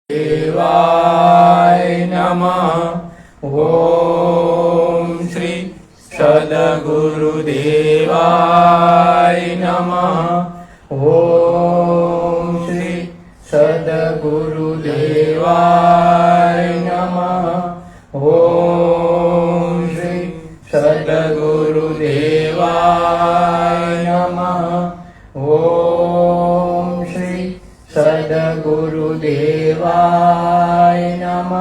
દેવાય નમઃ. ઓમ શ્રી સદગુરુદેવાય નમઃ. ઓમ શ્રી સદગુરુદેવાય નમઃ. ઓમ શ્રી સદગુરુદેવાય નમઃ. ઓમ શ્રી સદગુરુદેવાય નમઃ.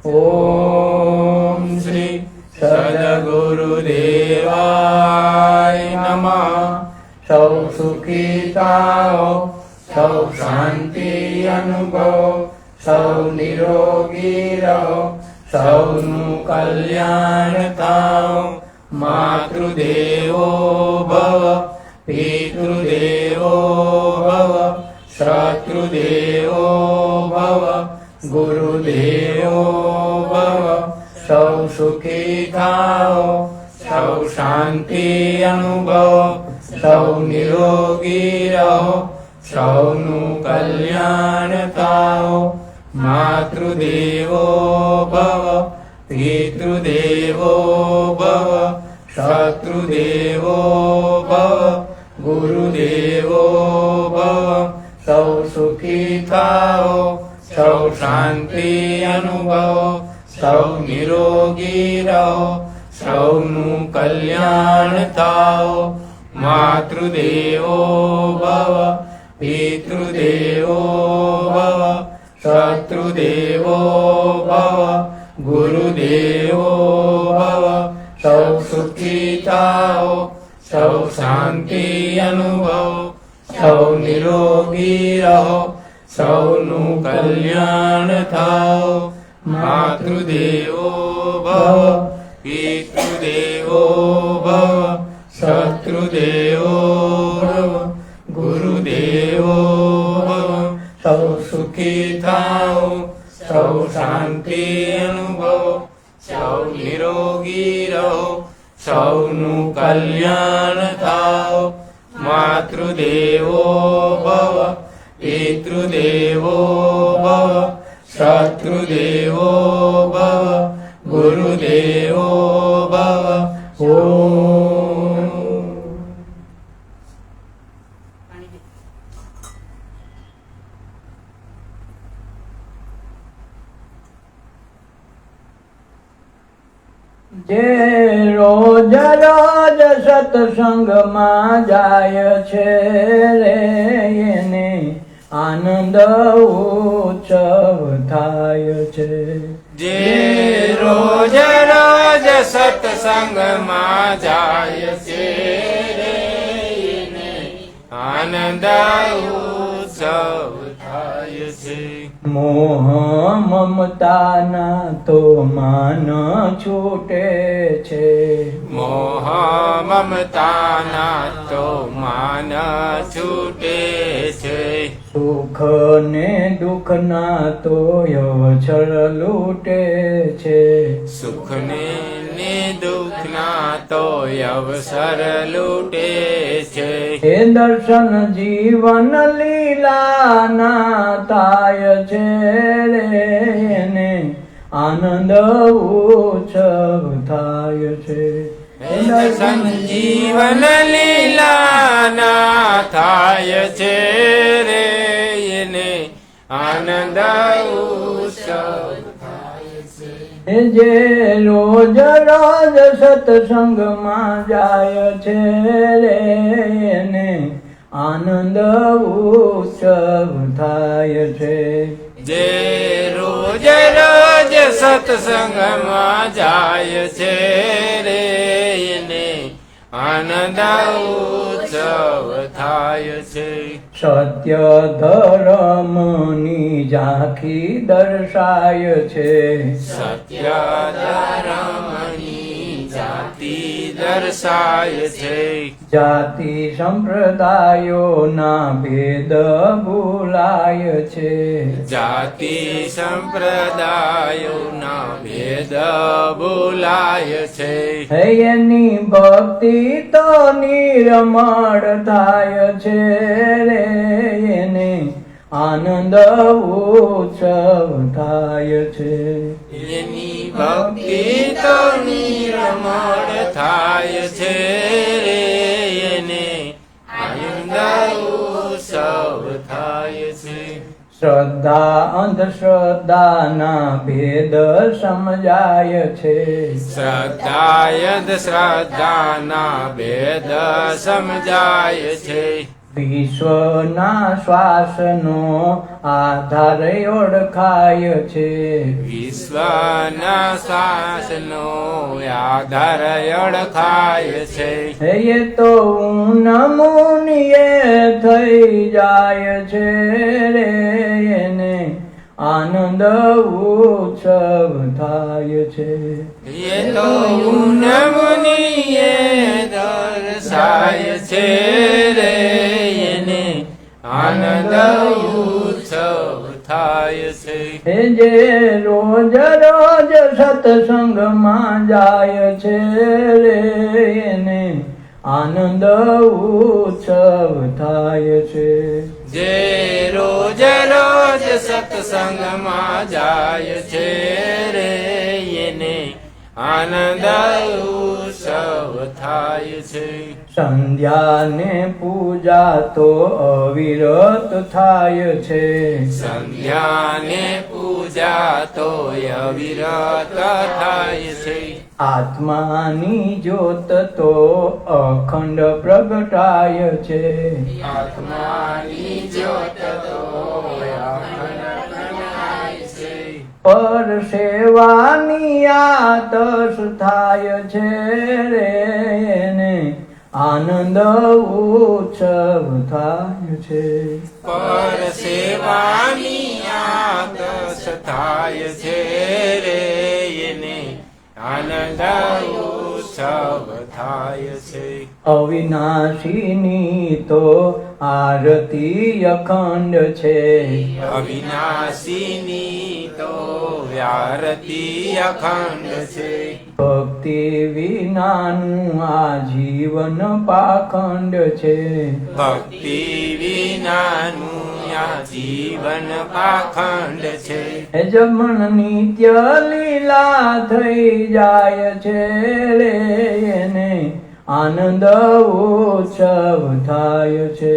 ઓમ શ્રી સદગુરુદેવાય નમઃ. સૌ સુખી થાઓ, સૌ શાંતિ અનુભવો, સૌ નિરોગી રહો, સૌનું કલ્યાણ થાઓ. માતૃદેવો ભવ, પિતૃદેવો ભવ, શત્રુદેવો ભવ, ગુરુદેવો ભવ. સૌ સુખી થાઓ, સૌ શાંતિ અનુભવો, સૌ નિરોગી રહો, સૌનું કલ્યાણ થાઓ. માતૃદેવો ભવ, પિતૃદેવો ભવ, શત્રુદેવો ભવ, ગુરુદેવો ભવ. સૌ સુખી થાઓ, સૌ શાંતિ અનુભવો, સૌ નિરોગી રહો, સૌનું કલ્યાણ થાઓ. માતૃદેવો ભવ, પિતૃદેવો ભવ, શત્રુદેવો ભવ, ગુરુદેવો ભવ. સૌ સુખી થાઓ, સૌ શાંતિ અનુભવો, સૌ નિરોગી રહો, સૌનું કલ્યાણ થાઓ. માતૃદેવો ભવ, પિતૃદેવો ભવ, શત્રુદેવો ભવ, ગુરુદેવો ભવ. સૌ સુખી થાઓ, સૌ શાંતિ અનુભવો, સૌ નિરોગી રહો, સૌનું કલ્યાણ થાઓ. માતૃદેવો ભવ, પિતૃદેવો ભવ, શત્રુદેવો ભવ, ગુરુદેવો ભવ. ઓમ જે રોજ રોજ સત્સંગમાં જાય છે રે, એને આનંદ ઉત્સવ થાય છે. જે રોજ રોજ સત્સંગમાં જાય છે રે, એને આનંદ ઉત્સવ થાય છે. મોહ મમતાના તો માન છૂટે છે. મોહ મમતાના તો માન છૂટે છે. સુખ ને દુઃખના તો અવસર લૂટે છે. સુખને ને દુઃખના તો અવસર લૂટે છે. હે દર્શન જીવન લીલાના થાય છે રે, એને આનંદ ઉત્સવ થાય છે. દર્શન જીવન લીલાના થાય છે રે, એને આનંદ ઉત્સવ થાય છે. જે રોજ રોજ સત્સંગમાં જાય છે રે, એને આનંદ ઉત્સવ થાય છે. જે રોજ રોજ સત્સંગમાં જાય છે રે, એને આનંદ ઉત્સવ થાય છે. સત્ય ધર્મની ઝાંખી દર્શાય છે. સત્ય ધર્મની જાતિ દર્શાય છે. જાતિ સંપ્રદાયોના ભેદ ભૂલાય છે. જાતિ સંપ્રદાયોના ભેદ ભૂલાય છે. એની ભક્તિ તો નિર્મળ થાય છે રે, એને આનંદ ઉત્સવ થાય છે. એની ભક્તિ તો નિર્મળ થાય છે રે, એને આનંદ ઉત્સવ થાય છે. શ્રદ્ધા અંધશ્રદ્ધાના ભેદ સમજાય છે. શ્રદ્ધાયદ શ્રદ્ધાના ભેદ સમજાય છે. વિશ્વના શ્વાસનો આધાર ઓળખાય છે. વિશ્વના શ્વાસનો આધાર ઓળખાય છે. એ તો નમૂનીએ થઈ જાય છે રે, એને આનંદ ઉત્સવ થાય છે. એ તો મુનિએ દર્શાય છે રે, એને આનંદ ઉત્સવ થાય છે. એ જે રોજ રોજ સત્સંગમાં જાય છે રે, એને આનંદ ઉત્સવ થાય છે. જે રોજ રોજ સત્સંગમાં જાય છે રે, એને આનંદ ઉત્સવ થાય છે. સંધ્યાને પૂજા તો અવિરત થાય છે. સંધ્યાને પૂજા તો અવિરત થાય છે. આત્માની જ્યોત તો અખંડ પ્રગટાય છે. આત્માની જ્યોત તો અખંડ પ્રગટાય છે. પર સેવાની આતશ થાય છે રે, એને આનંદ ઉત્સવ થાય છે. પર સેવાની આતશ થાય છે રે, એને આનંદ ઉત્સવ થાય છે. અવિનાશીની તો આરતી અખંડ છે. અવિનાશીની તો આરતી અખંડ છે. ભક્તિ વિનાનું આ જીવન પાખંડ છે. ભક્તિ વિનાનું આ જીવન પાખંડ છે. હે જમણ નિત્ય લીલા થઈ જાય છે રે, એને આનંદ ઉત્સવ થાય છે.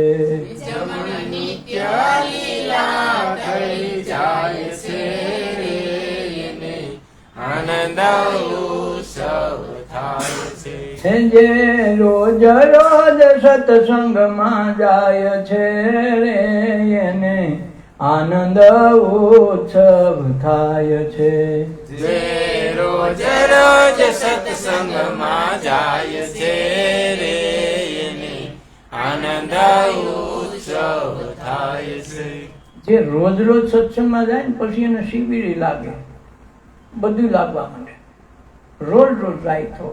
જમણ નિત્ય લીલા થઈ જાય છે રે, એને આનંદ ઉત્સવ થાય છે. જે રોજ રોજ સત્સંગમાં જાય છે રે, એને આનંદ ઉત્સવ થાય છે. જે રોજ રોજ સત્સંગમાં જાય છે રે, એને આનંદ ઉત્સવ થાય છે. જે રોજ રોજ સત્સંગમાં જાય ને પછી એને શિબિરી લાગે, બધું લાગવા માંડે. રોજ રોજ જાય તો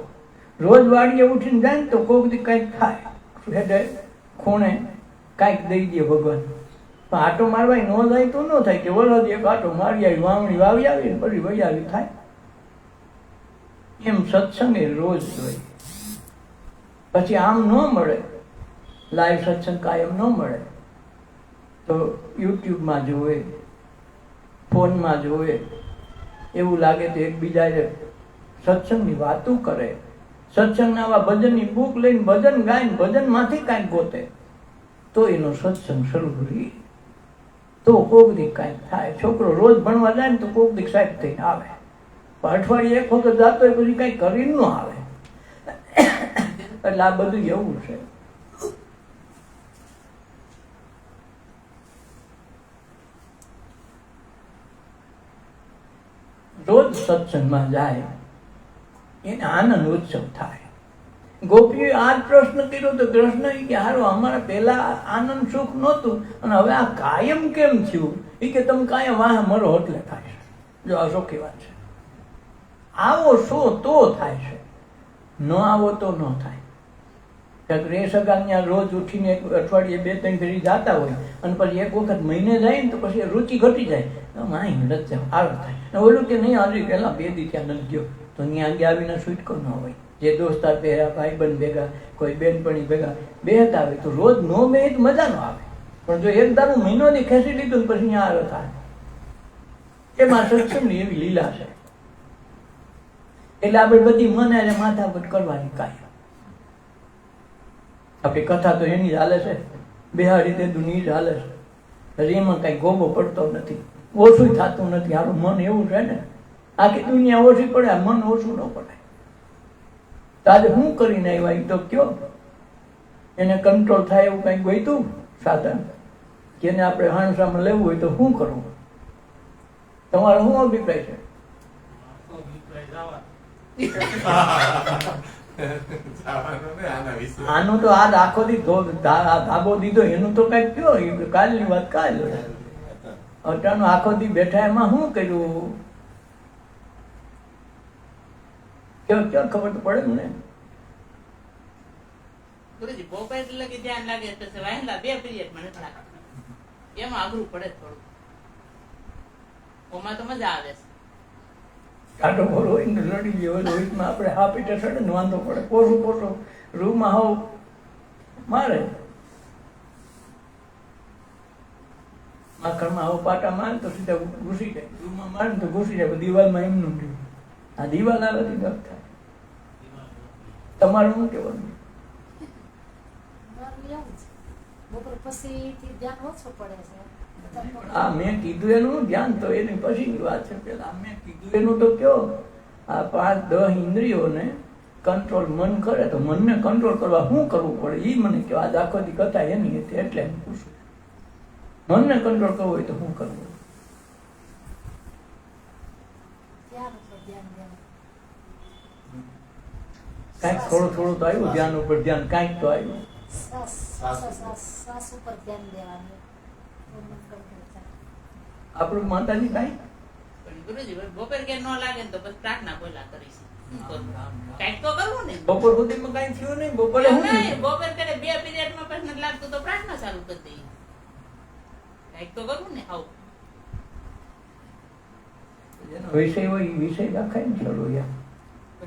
રોજ વાડીએ ઉઠીને જાય ને તો કોક દી કંઈક થાય, હેડે ખૂણે કાંઈક દઈ દે ભગવાન. પણ આટો મારવા ન જાય તો ન થાય કે વરદ એક આટો મારી આવી, વાવણી વાવી આવી ને પછી વહી આવી થાય. એમ સત્સંગ એ રોજ જોઈએ. પછી આમ ન મળે, લાઈવ સત્સંગ કાયમ ન મળે તો યુટ્યુબમાં જોવે, ફોનમાં જોવે. એવું લાગે તો એકબીજા સત્સંગની વાતો કરે, સત્સંગના આવા ભજનની બુક લઈને ભજન ગાઈને ભજનમાંથી કાંઈક ગોતે તો એનો સત્સંગ શરૂ રહી. તો કોક દી કાંઈક થાય. છોકરો રોજ ભણવા જાય ને તો કોક દી સાહેબ થઈને આવે, પણ અઠવાડિયે એક વખત જાતો હોય પછી કાંઈ કરીને ન આવે. એટલે આ બધું એવું છે. રોજ સત્સંગમાં જાય એને આનંદ ઉત્સવ થાય. ગોપીએ આ જ પ્રશ્ન કર્યો તો કૃષ્ણ કે હારો અમારા પહેલા આનંદ સુખ નહોતું અને હવે આ કાયમ કેમ થયું? એ કે તમે કાયમ વાહ મરો એટલે થાય છે. જો આ સોખી વાત છે. આવો શો તો થાય છે, ન આવો તો ન થાય. રે સગા ત્યાં રોજ ઉઠીને એક અઠવાડિયે 2-3 ફેરી જાતા હોય અને પછી એક વખત મહિને જાય ને તો પછી રુચિ ઘટી જાય, માય હિંડત આવે થાય. ને ઓલું કે નહીં હજી પહેલા 2 દી ત્યાં નથી ગયો તો ત્યાં આગળ આવીને છૂટકો ન હોય. જે દોસ્તાર ભેગા, ભાઈબંધ ભેગા, કોઈ બેનપણી ભેગા બેહતા હોય તો રોજ નો બે તો મજા ન આવે. પણ જો એક દારૂ મહિનોથી ખેંચી લીધું પછી અહીંયા આવે થાય. એમાં સત્સંગની એવી લીલા છે. એટલે આપણે બધી મને અને માથાકૂટ કરવાની કાંઈ આપણી કથા તો એની જ હાલે છે, બેહાડી તે દુનિયા જ હાલે છે. હજી એમાં કઈ ગોબો પડતો નથી, ઓછું થતું નથી. આપણું મન એવું છે ને, આખી દુનિયા ઓછી પડે, મન ઓછું ન પડે. તો આજે શું કરીને આવ્યા એ તો કયો, એને કંટ્રોલ થાય એવું કઈ ગોઈતું સાધન કે એને આપણે હાણસામાં લેવું હોય તો શું કરવું? તમારો શું અભિપ્રાય છે? આનું તો આજ આખો દી ધાબો દીધો એનું તો કઈક કયો, કાલની વાત કાલ. અટાણું આખો દી બેઠા એમાં શું કર્યું ક્યાં ખબર તો પડે ને. ગુરુજી બપોર લગી ધ્યાન લાગે તો વાહેલા 2 પીરિયડ મને એમાં અઘરું પડે થોડું. ઓમાં તો મજા આવે છે. કાંટો બોલો હોય ને લડી ગયો રોહિતમાં આપણે હા પીટે ચડે ને વાંધો પડે. પોસું રૂમમાં હાવ મારે, માખણમાં હાવ પાટા મારે તો સીધા ઘૂસી જાય. રૂમમાં મારે તો ઘૂસી જાય. દિવાલમાં એમનું ગયું. આ દિવાલ આવેથી ગપ થાય. તમારું શું કહેવાનું? આ મેં કીધું એનું ધ્યાન તો એની પછીની વાત છે. પેલા મેં કીધું એનું તો કયો, આ 5-10 ઇન્દ્રિયોને કંટ્રોલ મન કરે તો મનને કંટ્રોલ કરવા શું કરવું પડે એ મને કહો. આજ આખો દી કથા એની હતી એટલે હું પૂછું, મનને કંટ્રોલ કરવું હોય તો શું કરવું? કાંઈક થોડું થોડું તો આવ્યું ધ્યાન ઉપર ધ્યાન, કાંઈક તો આવ્યું. આપણું માતાજી કાંઈ ગુરુજી બપોર કે ન લાગે તો બસ પ્રાર્થના બોલા કરીશ. કાંઈક તો કરવું ને. બપોર સુધીમાં કાંઈ થયું નહીં. બપોરે બપોર કરે 2 પીરિયડમાં પ્રશ્ન લાગતું તો પ્રાર્થના ચાલુ કરી દઈએ. કાંઈક તો કરવું ને. આવું જેનો વિષય હોય એ વિષય રાખાય ને. ચલો યાર,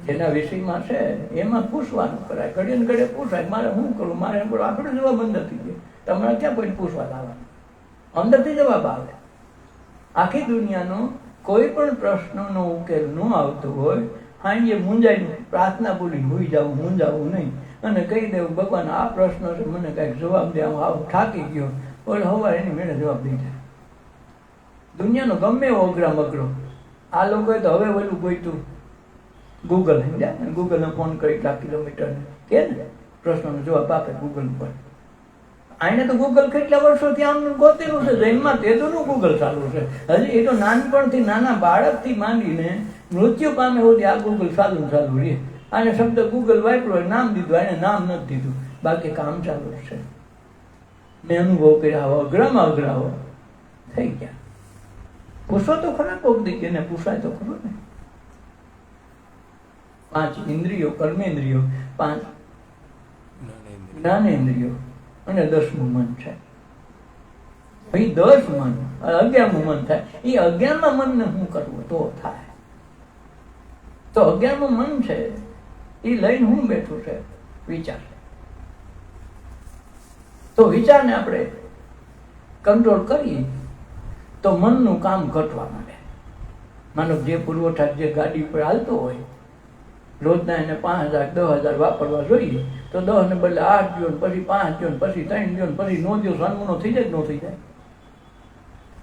જેના વિષયમાં છે એમાં પૂછવાનું કરાય. ઘડીએ ને ઘડીએ પૂછાય મારે શું કરવું, મારે એમ કરવું. આપણે જવાબ અંદર થઈ ગયો. તમારે ક્યાં કોઈને પૂછવા લાવવાનું? અંદરથી જવાબ આવે. આખી દુનિયાનો કોઈ પણ પ્રશ્નનો ઉકેલ ન આવતો હોય, હાંજે મૂંઝાઈને પ્રાર્થના બોલી હોઈ જાવું, મૂંઝાવું નહીં અને કહી દેવું ભગવાન આ પ્રશ્ન છે, મને કંઈક જવાબ દે. આવું થાકી ગયો બોલ હવારે એની મેળે જવાબ દઈ જાય. દુનિયાનો ગમે એવો અઘરામ અઘરો. આ લોકોએ તો હવે ઓલું ગોઈતું ગૂગલ, સમજ્યા? ગૂગલને ફોન કરી 1 કિલોમીટર કે ને પ્રશ્નનો જવાબ આપે ગૂગલ ઉપર. આને તો ગૂગલ કેટલા વર્ષોથી આમ ગોતેલું છે. જન્મમાં તેજોનું ગૂગલ ચાલુ છે. હજી એ તો નાનપણથી નાના બાળકથી માંડીને મૃત્યુ પામે સુધી આ ગૂગલ ચાલુ રહે. આને શબ્દ ગૂગલ વાપરો, નામ દીધું, આને નામ નથી દીધું, બાકી કામ ચાલુ છે. મેં અનુભવ કર્યા, અઘરામાં અઘરાઓ થઈ ગયા. પૂછો તો ખરા કોક દી, એને પૂછાય તો ખરું ને. 5 ઇન્દ્રિયો, કર્મેન્દ્રિયો, 5 જ્ઞાનેન્દ્રિયો અને 10મું મન છે. ભાઈ 10 મન, 11મું મન થાય. એ 11મા મનને શું કરવું તો થાય? તો 11મું મન છે એ લઈને હું બેઠું છે વિચાર. તો વિચારને આપણે કંટ્રોલ કરીએ તો મનનું કામ ઘટવા માંડે. માનો જે પુરવઠા જે ગાડી ઉપર હાલતો હોય, રોજના એને 5,000-10,000 વાપરવા જોઈએ તો 10 ને બદલે 8 દો, પછી 5 દો, પછી 3 દો, પછી 9 દો. સાનમુનો થઈ જાય કે ન થઈ જાય?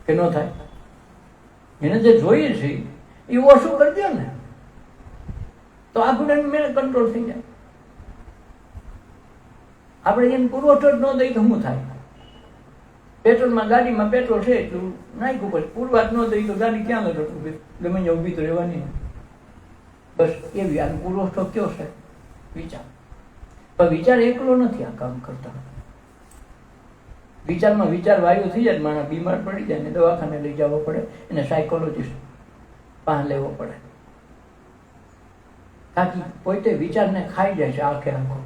કે ન થાય? એને જે જોઈએ છે એ ઓછું કરી દો ને તો આપણે મેં કંટ્રોલ થઈ જાય. આપણે એને પુરવઠો જ ન દઈ તો શું થાય? પેટ્રોલમાં ગાડીમાં પેટ્રોલ છે એટલું નાખ્યું, પછી પુરવાટ ન દઈ તો ગાડી ક્યાં લગટ ગમે ત્યાં ઊભી તો રહેવાની. બસ એવી આ પુરવઠો કયો છે વિચાર. પણ વિચાર એકલો નથી આ કામ કરતા. વિચારમાં વિચાર વાયુ થઈ જાય, માણસ બીમાર પડી જાય ને દવાખાને લઈ જવો પડે, એને સાયકોલોજીસ્ટ પાસે લેવો પડે. તાકી પોતે વિચારને ખાઈ જાય છે આખે આખો.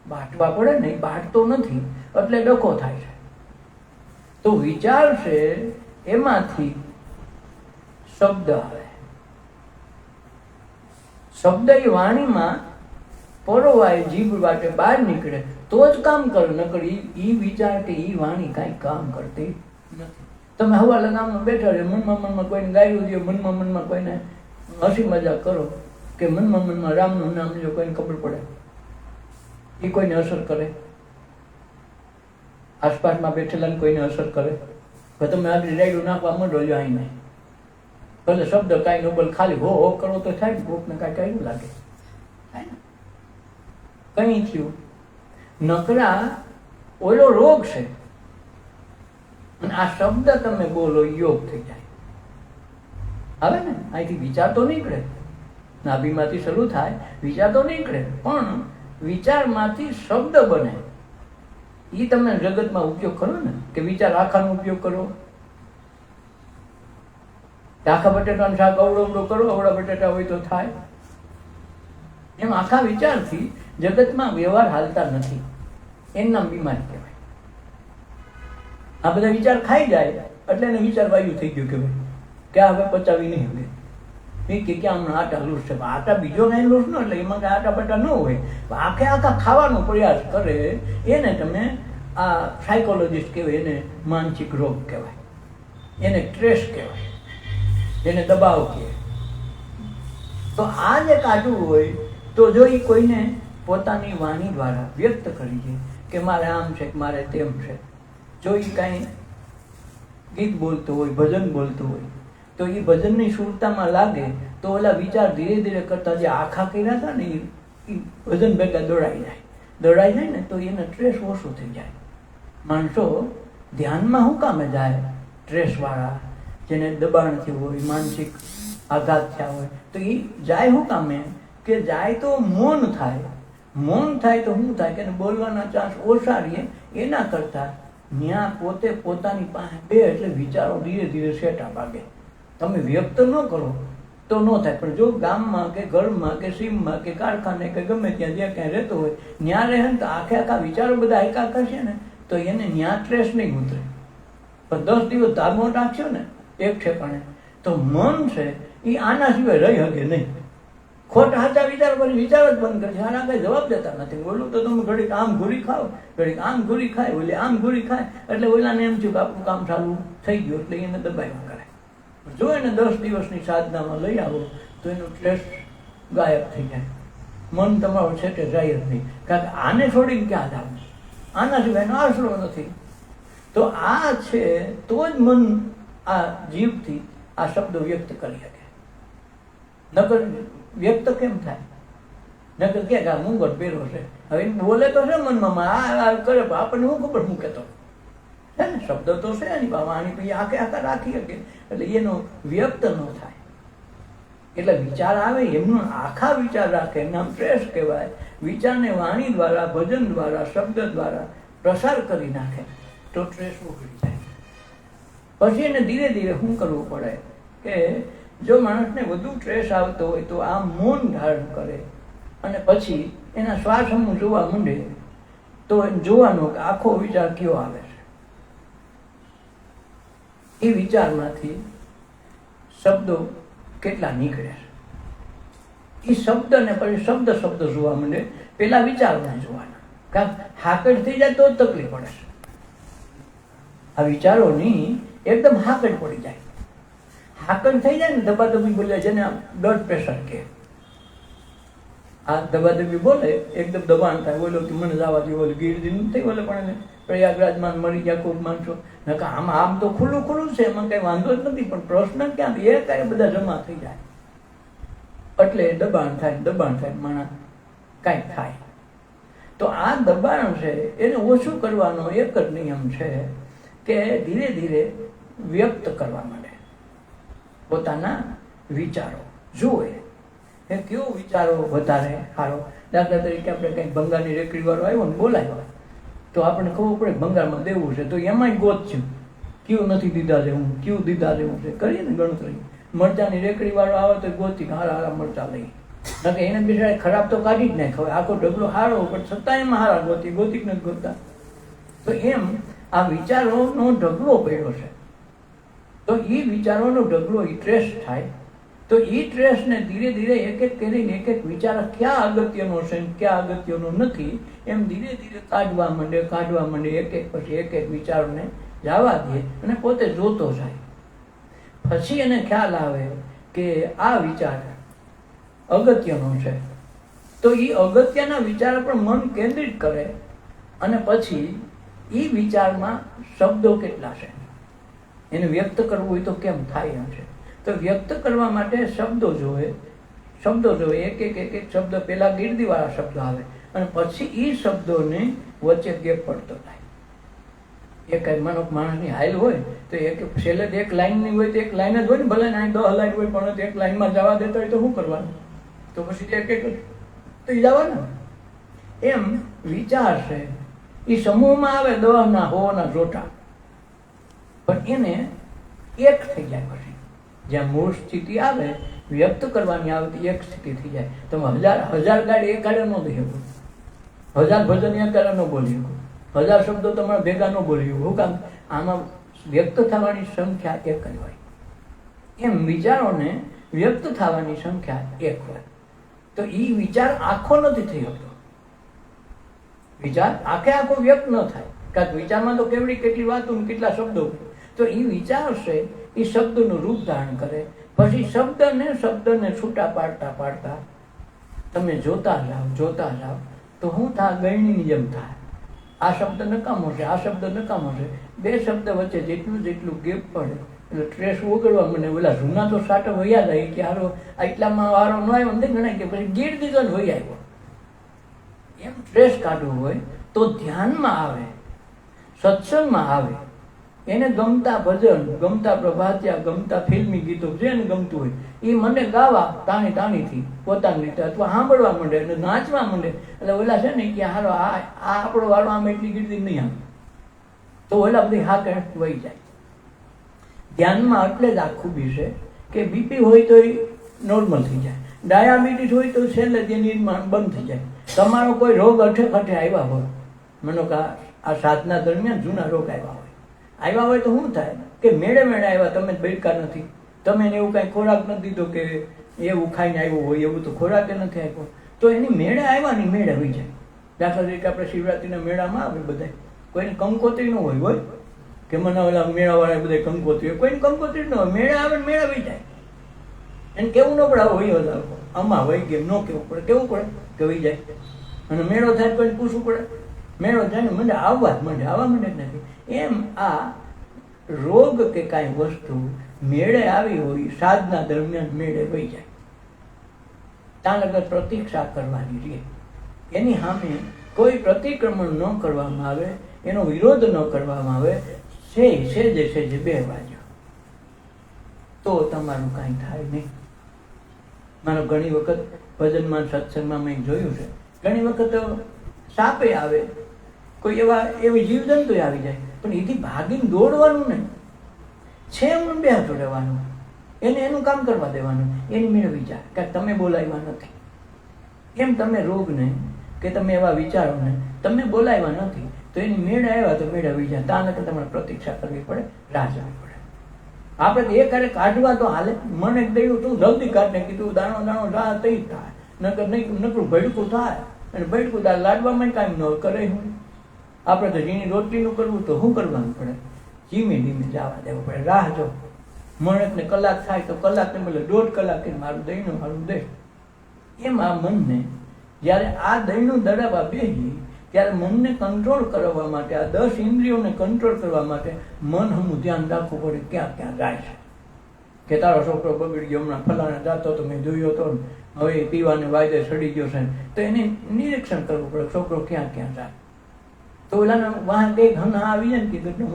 બાટવા પડે ને, એ બાટતો નથી એટલે ડખો થાય છે. તો વિચાર છે એમાંથી શબ્દ આવે. શબ્દ એ વાણીમાં પરોવાય જીભ વાટે બહાર નીકળે તો જ કામ કરે, નકર ઈ વિચાર કે ઈ વાણી કાંઈ કામ કરતી નથી. તમે હવા લગામમાં બેઠા રહે, મનમાં કોઈને ગાયું દો, મનમાં કોઈને હસી મજાક કરો કે મનમાં રામનું નામ જો, કોઈને ખબર પડે? એ કોઈને અસર કરે? આસપાસમાં બેઠેલાને કોઈને અસર કરે? તમે આગળ રાયડું નાખવા માંડો જો અહીં નહીં, ભલે શબ્દ કાંઈ નોબલ ખાલી હો કરો તો થાય, કોકને કાંઈ કાંઈ લાગે થાય ને? કઈ થયું? નકરા ઓલો રોગ છે, અને આ શબ્દ તમે બોલો યોગ થઈ જાય. આવે ને, અહીંથી વિચાર તો નીકળે, નાભીમાંથી શરૂ થાય, વિચાર તો નીકળે, પણ વિચારમાંથી શબ્દ બને. એ તમે જગતમાં ઉપયોગ કરો ને, કે વિચાર આખાનો ઉપયોગ કરો, આખા બટેટાનું શાક અવડો કરો, અવડા બટેટા હોય તો થાય. એમ આખા વિચારથી જગતમાં વ્યવહાર હાલતા નથી, એનું નામ બીમારી કહેવાય. આ બધા વિચાર ખાઈ જાય એટલે એને વિચાર વાયુ થઈ ગયું કે ભાઈ કે હવે પચાવી નહીં હવે, એ કે ક્યાં હમણાં આટા લૂસ છે, આટા બીજો કાંઈ લૂસ ન, એટલે એમાં કાંઈ આટા બટા ન હોય, આખે આખા ખાવાનો પ્રયાસ કરે, એને તમે આ સાયકોલોજીસ્ટ કહેવાય, એને માનસિક રોગ કહેવાય, એને સ્ટ્રેસ કહેવાય, એને દબાવ કહે. તો આ જે કાઢવું હોય તો જો એ કોઈને પોતાની વાણી દ્વારા વ્યક્ત કરી દે કે મારે આમ છે, મારે તેમ છે, જો એ કાંઈ ગીત બોલતો હોય, ભજન બોલતું હોય, તો એ ભજનની સુરતામાં લાગે તો ઓલા વિચાર ધીરે ધીરે કરતા જે આખા કર્યા હતા ને એ ભજન ભેગા દોડાઈ જાય ને, તો એને સ્ટ્રેસ ઓછું થઈ જાય. માણસો ધ્યાનમાં શું કામે જાય? સ્ટ્રેસવાળા, જેને દબાણ થયું હોય, માનસિક આઘાત થયા હોય, તો એ જાય શું કામે? કે જાય તો મૌન થાય. મૌન થાય તો શું થાય કે બોલવાના ચાન્સ ઓછા રહીએ, એના કરતાં ત્યાં પોતે પોતાની પાસે બે એટલે વિચારો ધીરે ધીરે સેટા ભાગે. તમે વ્યક્ત ન કરો તો ન થાય, પણ જો ગામમાં કે ઘરમાં કે સીમમાં કે કારખાને કે ગમે ત્યાં જ્યાં ક્યાંય રહેતો હોય, ત્યાં રહે ને તો આખે આખા વિચારો બધા એકા કરશે ને, તો એને ત્યાં સ્ટ્રેસ નહીં ઉતરે. પણ 10 દિવસ ધાર્મો રાખશો ને એક ઠેકાણે, તો મન છે એ આના સિવાય રહી શકે નહીં. ખોટા સાચા વિચાર પછી વિચાર જ બંધ કરશે, આના કઈ જવાબ દેતા નથી. બોલું તો તમે ઘડીક આમ ઘૂરી ખાઓ, ઘડીક આમ ઘૂરી ખાય, ઓલે આમ ઘૂરી ખાય, એટલે ઓલાને એમ થયું કે આપણું કામ ચાલુ થઈ ગયું, એટલે એને દબાઈમાં કરે. જો એને 10 દિવસની સાધનામાં લઈ આવો તો એનું સ્ટ્રેસ ગાયબ થઈ જાય, મન તમારું છેટે જાય જ નહીં. કારણ કે આને છોડીને ક્યાં જાવ, આના સિવાયનો આશરો નથી. તો આ છે તો જ મન આ જીવથી આ શબ્દો વ્યક્ત કરી શકે. નકર વ્યક્ત કેમ થાય? નકર કે આ મુંગટ પહેરો છે, હવે બોલે તો છે મનમાં, આ કરે, આપણને શું ખબર શું કહેતો છે ને? શબ્દ તો છે એની આની પછી આખે આખા રાખી શકે, એટલે એનો વ્યક્ત ન થાય. એટલે વિચાર આવે એમનો આખા વિચાર રાખે, નામ સ્ટ્રેસ કહેવાય. વિચારને વાણી દ્વારા, ભજન દ્વારા, શબ્દ દ્વારા પ્રસાર કરી નાખે તો સ્ટ્રેસ ઉઘડી જાય. પછી એને ધીરે ધીરે શું કરવું પડે કે જો માણસને વધુ સ્ટ્રેસ આવતો હોય તો આ મૌન ધારણ કરે, અને પછી એના શ્વાસ હમું જોવા માંડે તો જોવાનો કે આખો વિચાર કયો આવે છે. એ વિચારમાંથી શબ્દો કેટલા નીકળે છે, એ શબ્દને પછી શબ્દ જોવા માંડે, પેલા વિચારોને જોવાના. કારણ હાકડ થઈ જાય તો જ તકલીફ પડે છે. આ વિચારોની એકદમ હાકડ પડી જાય, હાકડ થઈ જાય ને દબાદબી બોલે, જેને બ્લડ પ્રેશર કે આ દબાદબી બોલે, એકદમ દબાણ થાય, બોલો કે મને જવા દે, બોલે ગીરદી નથી થઈ, બોલે પણ એને પ્રયાગરાજમાં મરી ગયા ખૂબ માણસો. આમ તો ખુલ્લું છે, એમાં કઈ વાંધો જ નથી, પણ પ્રશ્ન ક્યાં એ કાંઈ બધા જમા થઈ જાય, એટલે દબાણ થાય, માણસ કાંઈક થાય. તો આ દબાણ છે એને ઓછું કરવાનો એક જ નિયમ છે કે ધીરે ધીરે વ્યક્ત કરવા માંડે પોતાના વિચારો. જુએ એ કેવો વિચારો વધારે સારો. દાખલા તરીકે આપણે કંઈક ભંગારની રેકડી વાળો આવ્યો ને બોલાવ્યો, તો આપણે ખબર પડે ભંગારમાં દેવું છે, તો એમાંય ગોતશું કયું નથી દીધા જેવું, કયું દીધા જેવું છે, કરીએ ને ગણતરી. મરચાની રેકડી વાળો આવે તો ગોતી હારા મરચા લઈ, કારણ કે એને બિચારે ખરાબ તો કાઢી જ નાખે, આખો ડબલો હારો, પણ છતાં એમાં હારા ગોતી જ નથી ગોતતા. તો એમ આ વિચારોનો ઢગલો પડ્યો છે, તો એ વિચારોનો ઢગલો સ્ટ્રેસ થાય તો એ ટ્રેસને ધીરે ધીરે એક એક કરીને એક એક વિચાર ક્યાં અગત્યનો છે ક્યાં અગત્યનો નથી એમ ધીરે ધીરે કાઢવા માંડે એક એક પછી એક એક વિચારોને જવા દે અને પોતે જોતો જાય. પછી એને ખ્યાલ આવે કે આ વિચાર અગત્યનો છે, તો એ અગત્યના વિચાર પર મન કેન્દ્રિત કરે અને પછી એ વિચારમાં શબ્દો કેટલા છે એને વ્યક્ત કરવું હોય તો કેમ થાય છે. તો વ્યક્ત કરવા માટે શબ્દો જોવે, એક એક શબ્દ પેલા ગીર્દીવાળા શબ્દ આવે અને પછી એ શબ્દોને વચ્ચે ગેપ પડતો થાય. એક માણસની હાઈલ હોય તો એક છેલ્લે એક લાઈનની હોય તો એક લાઈન જ હોય ને, ભલે 10 લાઈન હોય પણ એક લાઈનમાં જવા દેતા હોય તો શું કરવાનું? તો પછી એક એક તો એ જવાના. એમ વિચાર છે એ સમૂહમાં આવે 10 ના 100 ના જોટા, પણ એને એક થઈ જાય. પછી જ્યાં મૂળ સ્થિતિ આવે વ્યક્ત કરવાની આવતી એક સ્થિતિ થઈ જાય. તમે હજાર ગાડી એક ગાડે ન દઈ શકો, 1000 ભજન એક ગાડે ન બોલી શકો, 1000 શબ્દો તમારા ભેગા ન બોલી શકો. શું કામ? આમાં વ્યક્ત થવાની સંખ્યા એક જ હોય. એમ વિચારોને વ્યક્ત થવાની સંખ્યા એક હોય. તો એ વિચાર આખો નથી થઈ શકતો. વિચાર આખો વ્યક્ત ન થાય, કારણ કે વિચારમાં તો કેટલી વાતો કેટલા શબ્દો. તો એ વિચાર છે એ શબ્દનું રૂપ ધારણ કરે. પછી શબ્દને છૂટા પાડતા તમે જોતા જાઓ તો શું થાય? ગળણીની જેમ થાય. આ શબ્દ નકામો છે, આ શબ્દ નકામો છે. બે શબ્દ વચ્ચે જેટલું ગેપ પડે એટલે ટ્રેસ ઓગળવા મને ઓલા જૂના તો સાટો વયા જાય કે હારો એટલામાં વારો ન આવ્યો નથી ગણાય કે પછી ગીર દીધો જ વહી આવ્યો. એમ ટ્રેસ કાઢવું હોય તો ધ્યાનમાં આવે, સત્સંગમાં આવે, એને ગમતા ભજન, ગમતા પ્રભાત્યા, ગમતા ફિલ્મી ગીતો જેને ગમતું હોય એ મને ગાવા તાણીથી પોતાની રીતે અથવા સાંભળવા માંડે અને નાચવા માંડે. એટલે ઓલા છે ને કે હારો આ આપણો વાળો આમ એટલી ગીર્દી નહીં આવે તો ઓલા બધી હા કે વહી જાય. ધ્યાનમાં એટલે જ આ ખૂબી છે કે બીપી હોય તો એ નોર્મલ થઈ જાય, ડાયાબિટીસ હોય તો છેલ્લે જેની બંધ થઈ જાય. તમારો કોઈ રોગ અઠે આવ્યા હોય, માનો કે આ સાધના દરમિયાન જૂના રોગ આવ્યા હોય તો શું થાય કે મેળે આવ્યા, તમે બેડકા નથી, તમે એને એવું કાંઈ ખોરાક નથી દીધો કે એવું ખાઈને આવ્યું હોય, એવું તો ખોરાક નથી આપ્યો, તો એની મેળે આવ્યા ની મેળે હોઈ જાય. દાખલા તરીકે આપણે શિવરાત્રીના મેળામાં આવે બધા, કોઈને કંકોત્રી ન હોય કે મને ઓલા મેળાવાળા બધા કંકોત્રી હોય, કોઈને કંકોત્રી ન હોય, મેળે આવે ને મેળે વહી જાય. એને કેવું ન પડે હોય ઓલા આમાં વહી ગયું, ન કેવું પડે, કેવું પડે કે વહી જાય. અને મેળો થાય કોઈને પૂછવું પડે, મેળો થાય ને મને આવવા માંડે નથી. એમ આ રોગ કે કાંઈ વસ્તુ મેળે આવી હોય સાધના દરમિયાન મેળે વહી જાય. ત્યાં લગર પ્રતીક્ષા કરવાની રહે, એની સામે કોઈ પ્રતિક્રમણ ન કરવામાં આવે, એનો વિરોધ ન કરવામાં આવે, સેજે બે બાજુ તો તમારું કાંઈ થાય નહીં. મારો ઘણી વખત ભજનમાં સત્સંગમાં મેં જોયું છે, ઘણી વખત સાપે આવે, કોઈ એવી જીવજંતુ આવી જાય, પણ એથી ભાગીને દોડવાનું નહીં, છે એમનું બે હાથ રહેવાનું, એને એનું કામ કરવા દેવાનું, એની મેળે વિચાર કે તમે બોલાવ્યા નથી. એમ તમે રોગને કે તમે એવા વિચારોને તમે બોલાવ્યા નથી તો એની મેળે આવ્યા તો મેળે વિચાર ત્યાં નથી તમારે પ્રતીક્ષા કરવી પડે, રાહ જોવી પડે. આપણે એ ક્યારે કાઢવા તો હાલે, મને દયું તું જલ્દી કાઢને કીધું દાણો રાહ તઈ થાય, નકરું ભડકું થાય, અને ભડકું લાડવામાં કાંઈ ન કરે. હું આપણે તો ઝીણી રોટલીનું કરવું તો શું કરવાનું પડે? ધીમે જવા દેવું પડે, રાહ જો. મણકને કલાક થાય તો કલાકને બદલે 1.5 કલાક મારું દહીં. એમ આ મનને જ્યારે આ દહીંનું દડાવા બેસી ત્યારે મનને કંટ્રોલ કરવા માટે, આ 10 ઇન્દ્રિયોને કંટ્રોલ કરવા માટે મન હમું ધ્યાન રાખવું પડે ક્યાં જાય છે. કે તારો છોકરો બગડી ગયો, હમણાં ફલાણા જાતો તો મેં જોયો હતો, હવે પીવાને વાયદે સડી ગયો છે, તો એને નિરીક્ષણ કરવું પડે છોકરો ક્યાં જાય. તો ઓલાને વાહ કંઈક હમણાં આવી જાય ને કે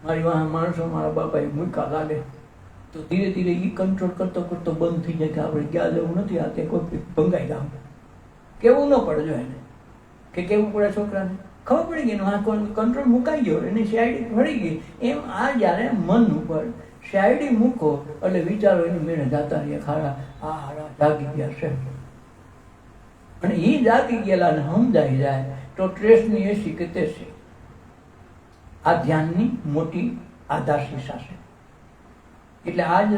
મારી વાહ માણસો મારા બાપાએ મૂકા લાગે, તો ધીરે ધીરે એ કંટ્રોલ કરતો બંધ થઈ જાય કે આપણે ક્યાં જવું નથી, આ તે કોઈ ભંગાઈ ગામ. કેવું ન પડે જો એને, કે કેવું પડે છોકરાને ખબર પડી ગઈ આ કંટ્રોલ મુકાઈ ગયો, એની સીઆઈડી ભળી ગઈ. એમ આ જ્યારે મન ઉપર સીઆઈડી મૂકો એટલે વિચારો એની મેળે જાતા રહ્યા, ખાડા આ હારા જાગી ગયા છે. અને એ જાગી ગયેલા ને સમજાઈ જાય તો ટ્રેસની એસી કે તેસી આ ધ્યાનની મોટી આધાર શીશા છે. એટલે આજ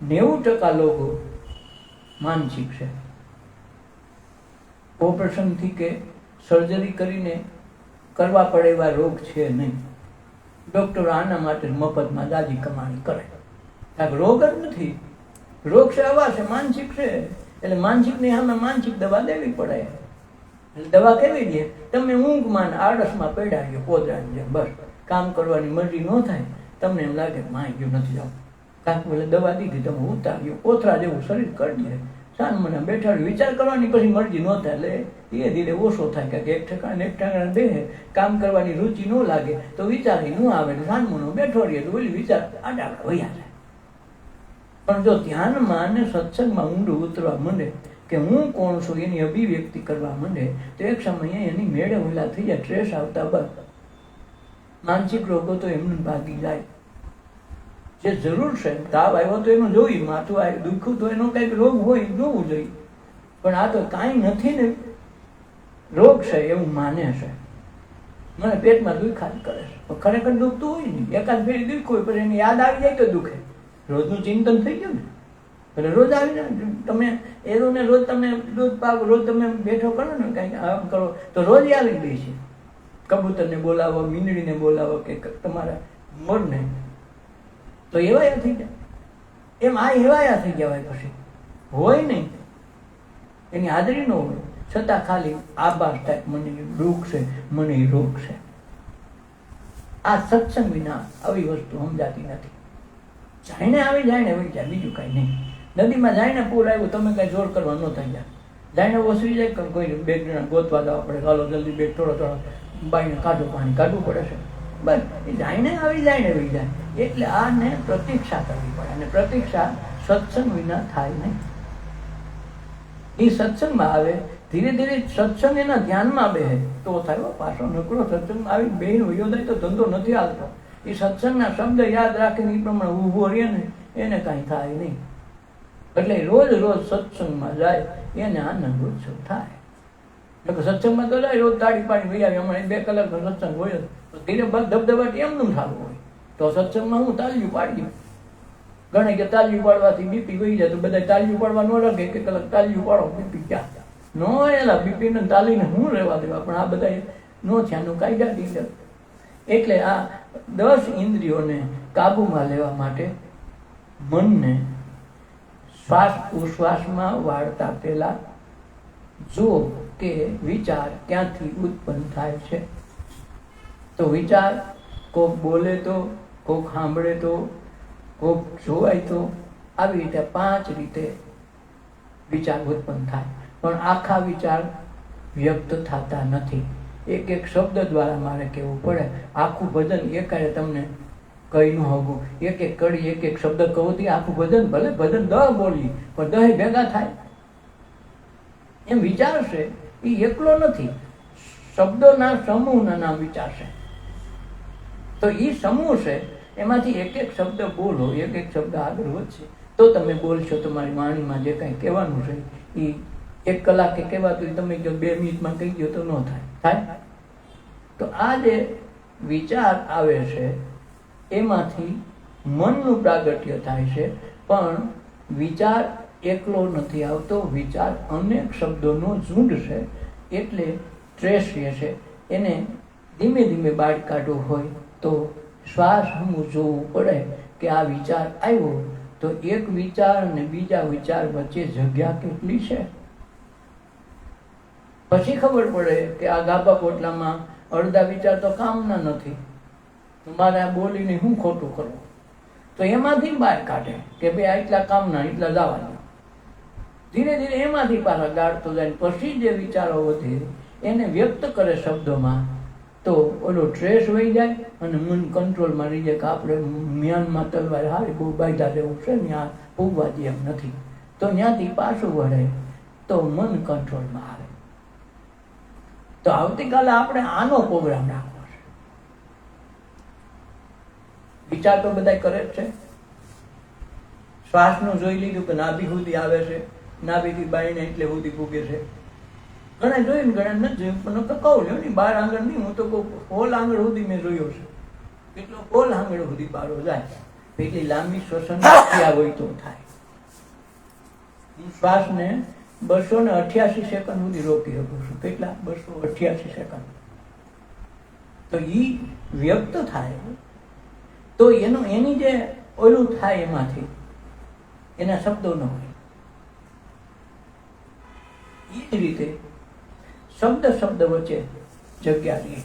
90% લોકો માનસિક છે. ઓપરેશનથી કે સર્જરી કરીને કરવા પડે એવા રોગ છે નહીં. ડોક્ટરો આના માટે મફતમાં દાદી કમાણી કરે. કારણ રોગ જ નથી, રોગ છે આવા છે, માનસિક છે. એટલે માનસિકની સામે માનસિક દવા દેવી પડે. એટલે દવા કેવી દે? તમે ઊંઘમાં આળસમાં પડ્યા ગયો પોદરાની જેમ, બસ કામ કરવાની મરજી ન થાય, તમને એમ લાગે માય ગયું નથી જવું, કાંક બોલે દવા દીધી, તમે ઉતાર્યું કોથરા જેવું શરીર કરી દે, સાન મને બેઠાડ્યું, વિચાર કરવાની પછી મરજી ન થાય, એટલે ધીરે ધીરે ઓછો થાય. કે એક ઠેકાણે બે કામ કરવાની રુચિ ન લાગે તો વિચારી ન આવે, સાન મનો બેઠો રહીએ તો બોલી વિચાર આડા વયા જાય. પણ જો ધ્યાનમાં અને સત્સંગમાં ઊંડું ઉતરવા માંડે કે હું કોણ છું એની અભિવ્યક્તિ કરવા માંડે તો એક સમયે એની મેળે ઓલા થઈ જાય, સ્ટ્રેસ આવતા બસ. માનસિક રોગો તો એમનું ભાગી જાય. જે જરૂર છે, તાવ આવ્યો તો એનું જોયું, માથું આવ્યું દુખ્યું તો એનો કંઈક રોગ હોય જોવું જોઈએ. પણ આ તો કાંઈ નથી ને, રોગ છે એવું માને છે. મને પેટમાં દુખા જ કરે છે, પણ ખરેખર દુખતું હોય નહીં. એકાદ ફેરી દુખ્યું હોય પછી એને યાદ આવી જાય તો દુખે. રોજનું ચિંતન થઈ ગયું ને, એટલે રોજ આવી જાય. તમે એનું ને રોજ તમે દૂધ પાકો, રોજ તમે બેઠો કરો ને કંઈક આમ કરો તો રોજ આવી ગઈ છે. કબૂતરને બોલાવો, મીંદડીને બોલાવો કે તમારા મોરને, તો એવાયા થઈ જાય. એમ આ એવાયા થઈ જવાય. પછી હોય નહીં, એની હાજરી ન હોય છતાં ખાલી આભાસ થાય, મને દુઃખ છે, મને રોગ છે. આ સત્સંગ વિના આવી વસ્તુ સમજાતી નથી. જાણે આવી જાય ને વહી જાય, બીજું કાંઈ નહીં. નદીમાં જાય ને પૂર આવ્યું, તમે કાંઈ જોર કરવા ન થઈ જાય. જાણે ઓસરી જાય, કોઈ બે જણા ગોતવા જવા પડે, ચાલો જલ્દી બે થોડો બાઈને કાઢો, પાણી કાઢવું પડે છે. બસ એ જાઈને આવી જાય ને વહી જાય. એટલે આને પ્રતીક્ષા કરવી પડે, અને પ્રતીક્ષા સત્સંગ વિના થાય નહીં. એ સત્સંગમાં આવે, ધીરે ધીરે સત્સંગ એના ધ્યાનમાં બે તો થાય. પાછો નકરો સત્સંગમાં આવી બેન વયો જાય તો ધંધો નથી આવતો. એ સત્સંગના શબ્દ યાદ રાખીને એ પ્રમાણે ઊભો રહે ને એને કાંઈ થાય નહીં. એટલે રોજ રોજ સત્સંગમાં જાય એને આનંદ ઉત્સવ થાય. એટલે સત્સંગમાં તો જાય રોજ તાળી પાડી વહી આવે. હમણાં 2 કલાકનો સત્સંગ હોય તો ધીરે ધબધબાટ એમનું સારું હોય. તો સત્સંગમાં હું તાળીઓ પાડી ગણે કે તાળીઓ પાડવાથી બીપી વહી જાય, તો બધા તાળીઓ પાડવા ન લાગે. 1 કલાક તાળીઓ પાડો, બીપી ક્યાં નો એલા બીપીને તાલીને હું રહેવા દેવા. પણ આ બધા નો થયાનું કાયદા દીધા. એટલે આ 10 ઇન્દ્રિયોને કાબુમાં લેવા માટે મનને શ્વાસ ઉશ્વાસમાં વાળતા પહેલા જુઓ કે વિચાર ક્યાંથી ઉત્પન્ન થાય છે. તો વિચાર કોક બોલે તો, કોક સાંભળે તો, કોક જોવાય તો, આવી રીતે 5 રીતે વિચાર ઉત્પન્ન થાય. પણ આખા વિચાર વ્યક્ત થતા નથી. એક એક શબ્દ દ્વારા મારે કહેવું પડે. આખું ભજન એકારે તમને કહી ન હોવું, એક એક કડી એક એક શબ્દ કહું થી આખું ભજન, ભલે ભજન 10 બોલી પણ 10 ભેગા થાય. એમ વિચારશે એ એકલો નથી, શબ્દોના સમૂહના નામ વિચારશે. તો એ સમૂહ છે, એમાંથી એક એક શબ્દ બોલો, એક એક શબ્દ આગળ વધશે તો તમે બોલશો. તમારી વાણીમાં જે કંઈ કહેવાનું છે એ 1 કલાકે કહેવાતું તમે જો 2 મિનિટમાં કહી દો તો ન થાય. તો આ જે વિચાર આવે છે એમાંથી મનનું પ્રાગટ્ય થાય છે. પણ વિચાર એકલો નથી આવતો, વિચાર અનેક શબ્દોનો ઝુંડ છે. એટલે ટ્રેસ છે, એને ધીમે ધીમે બહાર કાઢવું હોય તો શ્વાસ હમું જોવું પડે કે આ વિચાર આવ્યો તો એક વિચાર અને બીજા વિચાર વચ્ચે જગ્યા કેટલી છે. પછી ખબર પડે કે આ ગાભા પોટલામાં અડધા વિચાર તો કામના નથી, મારે આ બોલીને હું ખોટું કરવું. તો એમાંથી બહાર કાઢે કે ભાઈ આટલા કામના એટલા જવાના. ધીરે ધીરે એમાંથી પાછા ગાળતો જાય. પછી જે વિચારો વધે એને વ્યક્ત કરે શબ્દોમાં, તો ઓલો ટ્રેસ વહી જાય અને મન કંટ્રોલમાં રહી જાય કે આપણે મ્યાનમાં તલવાર હારી બહુ બાંધા દેવું છે, ત્યાં પૂગવા દે એમ નથી. તો ત્યાંથી પાછું વળે તો મન કંટ્રોલમાં આવે. તો આવતીકાલે આપણે આનો પ્રોગ્રામ રાખવો છે. વિચાર તો બધા કરે જ છે. શ્વાસનું જોઈ લીધું કે નાભી સુધી આવે છે, નાભીથી બાઈને એટલે સુધી પૂગે છે. ઘણા જોયું ને ઘણા નથી જોયું, પણ કહું લ્યો ને 12 આંગળ નહીં, હું તો કહું હોલ આંગળ સુધી મેં જોયો છે. એટલો હોલ આંગળ સુધી બારો જાય એટલી લાંબી શ્વસન ક્રિયા હોય તો થાય. હું શ્વાસને 288 સેકન્ડ સુધી રોકી શકું છું. કેટલા? 288 સેકન્ડ. તો એ વ્યક્ત થાય તો એની જે ઓલું થાય એમાંથી એના શબ્દો ન હોય. એ જ રીતે શબ્દ વચ્ચે જગ્યા રહે.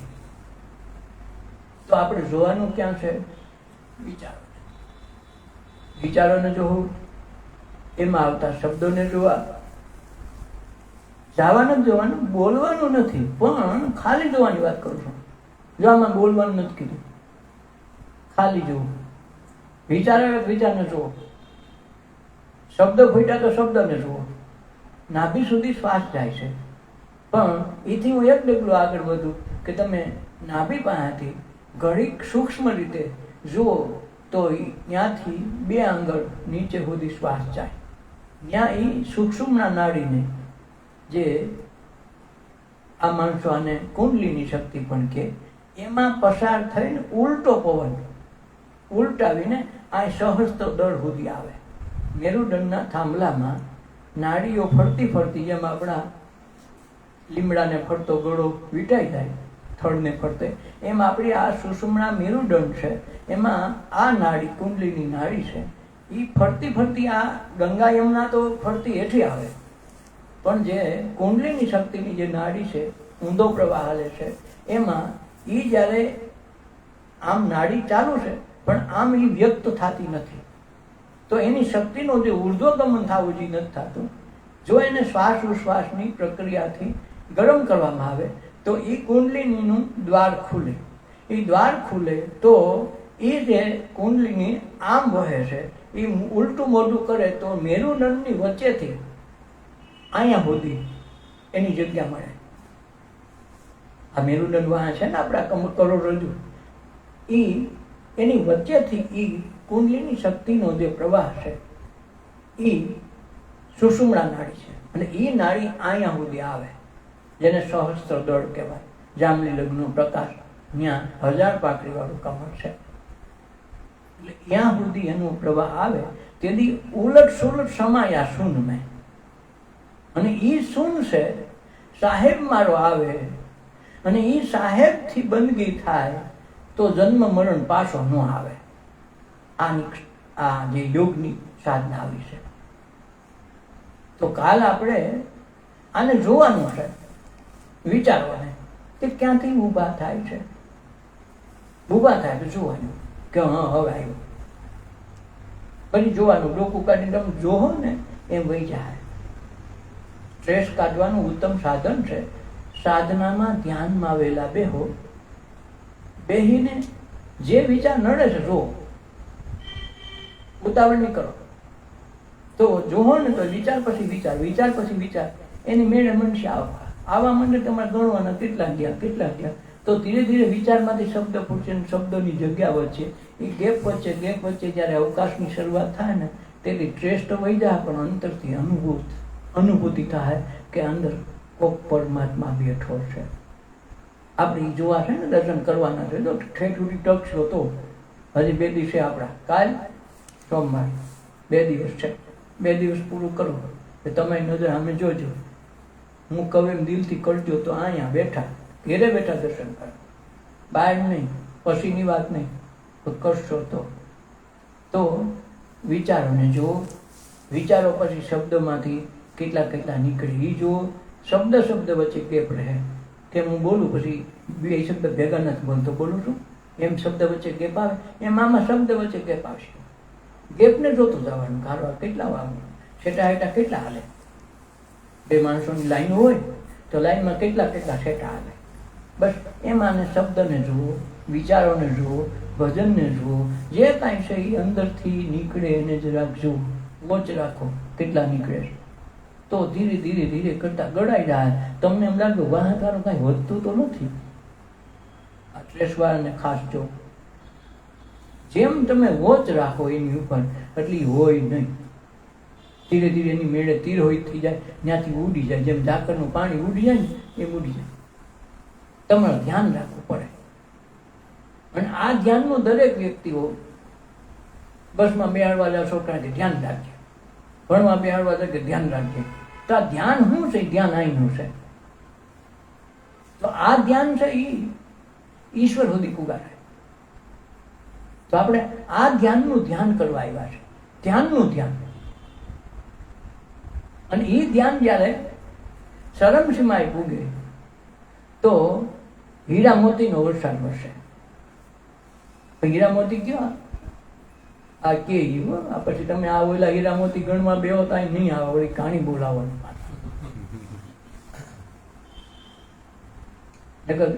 તો આપણે જોવાનું ક્યાં છે? વિચારોને જોવું, એમાં આવતા શબ્દોને જોવા. જવાનું જ જોવાનું, બોલવાનું નથી, પણ ખાલી જોવાની વાત કરું છું. જો આમાં બોલવાનું નથી કીધું, ખાલી જોવું. વિચારને જુઓ, શબ્દ ફૂટ્યા તો શબ્દને જુઓ. નાભી સુધી શ્વાસ જાય છે, પણ એથી હું એક ડગલું આગળ વધું કે તમે નાભી પાસેથી ઘડીક સૂક્ષ્મ રીતે જુઓ તો ત્યાંથી 2 આંગળ નીચે સુધી શ્વાસ જાય. ત્યાં એ સૂક્ષ્મના નાડીને, જે આ માણસો આને કુંડલીની શક્તિ પણ કે, એમાં પસાર થઈને ઉલટો પવન ઉલટાવીને આ સહસ્ત્ર દળ સુધી આવે. મેરુદંડના થાંભલામાં નાડીઓ ફરતી ફરતી, જેમ આપણા લીમડાને ફરતો ગળો વીંટાઈ જાય થડને ફરતે, એમ આપણી આ સુષુમ્ના મેરુદંડ છે, એમાં આ નાડી, કુંડલીની નાડી છે, એ ફરતી ફરતી, આ ગંગા યમુના તો ફરતી હેઠી આવે, પણ જે કુંડલીની શક્તિની જે નાડી છે, ઊંધો પ્રવાહ હાલે છે, એમાં એ જ્યારે આમ નાડી ચાલુ છે પણ આમ એ વ્યક્ત થતી નથી. તો એની શક્તિનું જે ઉર્ધ્વગમન થવું જે નથી થતું, જો એને શ્વાસ ઉશ્વાસની પ્રક્રિયાથી ગરમ કરવામાં આવે તો એ કુંડલિનીનું દ્વાર ખુલે. એ દ્વાર ખુલે તો એ જે કુંડલિની આમ વહે છે એ ઉલટું મોઢું કરે તો મેરુદંડની વચ્ચેથી અહીંયા સુધી એની જગ્યા મળે. આ મેરુદંડ વાહ છે ને આપણા કરોડરજ્જુ, એની વચ્ચેથી એ કુંડલીની શક્તિનો જે પ્રવાહ છે એ સુષુમ્ના નાડી છે, અને એ નાડી અહીંયા સુધી આવે, જેને સહસ્ત્ર દળ કહેવાય. જાંબલી લગ્નનો પ્રકાશ, ત્યાં 1000 પાકડીવાળું કમળ છે, એટલે ત્યાં સુધી એનો પ્રવાહ આવે. તેથી ઉલટ સુલટ સમાયા શૂન મેં, અને એ શૂન છે સાહેબ મારો આવે, અને એ સાહેબથી બંદગી થાય તો જન્મ મરણ પાછો ન આવે. આ જે યોગની સાધના આવી છે. તો કાલ આપણે આને જોવાનું છે, વિચારવાને કે ક્યાંથી ઊભા થાય છે. ઊભા થાય તો જોવાનું કે હા હવે આવ્યું, પછી જોવાનું ડોકું કાઢીને તમે જોહો ને એમ વહી જાય. સ્ટ્રેસ કાઢવાનું ઉત્તમ સાધન છે. સાધનામાં ધ્યાનમાં વેલા બેહો, બેહીને જે વિચાર નડે છે જો, ઉતાવળ નહીં કરો. તો જોહો ને તો વિચાર પછી વિચાર, વિચાર પછી વિચાર, એની મેળે મનશે આવા માંડે. તમારે ગણવાના કેટલા ગયા. તો ધીરે ધીરે વિચારમાંથી શબ્દ પૂછે, શબ્દોની જગ્યા વચ્ચે એ ગેપ વચ્ચે જ્યારે અવકાશની શરૂઆત થાય ને તેથી સ્ટ્રેસ તો વહી જાય, પણ અંતરથી અનુભૂતિ થાય કે અંદર કોક પરમાત્મા બેઠો છે. આપણે જોવા છે ને, દર્શન કરવાના છે. તો ઠેઠ ઉડી ટકશો તો હજી 2 દિવસે આપણા, કાલ સોમવાર 2 દિવસ છે. 2 દિવસ પૂરું કરો તો તમારી નજર સામે જોજો. હું કહું એમ દિલથી કરજો તો અહીંયા બેઠા, ઘેરે બેઠા દર્શન કરો, બહાર નહીં, પછીની વાત નહીં. તો કરશો તો વિચારોને જુઓ. વિચારો પછી શબ્દોમાંથી કેટલા નીકળે એ જુઓ. શબ્દ વચ્ચે ગેપ રહે. કે હું બોલું પછી 2 શબ્દ ભેગા નથી બોલતો, બોલું છું એમ શબ્દ વચ્ચે ગેપ આવે, એમ આમાં શબ્દ વચ્ચે ગેપ આવશે. ગેપને જોતું જવાનું. ઘારવા કેટલા વાગવું, છેટા હેઠા કેટલા હાલે. 2 માણસોની લાઈન હોય તો લાઈનમાં કેટલા છેટા હાલે. બસ એમાં શબ્દને જુઓ, વિચારોને જુઓ, ભજનને જુઓ. જે કાંઈ છે એ અંદરથી નીકળે એને જરાક જુઓ, વોચ રાખો કેટલા નીકળે છે. તો ધીરે કરતા ગળાઈ જાય. તમને એમ લાગે વાહ તારું કાંઈ વધતું તો નથી. આ સ્ટ્રેસવાળાને ખાસ જો, જેમ તમે વોચ રાખો એની ઉપર એટલી હોય નહીં. ધીરે એની મેળે તીર હોય થઈ જાય, ત્યાંથી ઉડી જાય. જેમ ઝાકરનું પાણી ઉડી જાય ને એમ ઉડી જાય. તમારે ધ્યાન રાખવું પડે. અને આ ધ્યાનનું દરેક વ્યક્તિઓ બસમાં બેહાડવા જાવ છોકરાથી ધ્યાન રાખજો. ભણવા બેહાડવા તો કે ધ્યાન રાખજે. તો આ ધ્યાન શું છે? ધ્યાન અહીંનું છે. તો આ ધ્યાન છે એ ઈશ્વર સુધી પુગારે. તો આપણે આ ધ્યાનનું ધ્યાન કરવા આવ્યા છે, ધ્યાનનું ધ્યાન. અને એ ધ્યાન જ્યારે ચરમસીમાએ પૂગે તો હીરા મોતીનો વરસાદ વરસે. હીરા મોતી કયો આ કે આ પછી તમે આ ઓલા હીરા મોતી ગણમાં બેહો તો નહીં આવે, વળી કહાણી બોલાવવાનું.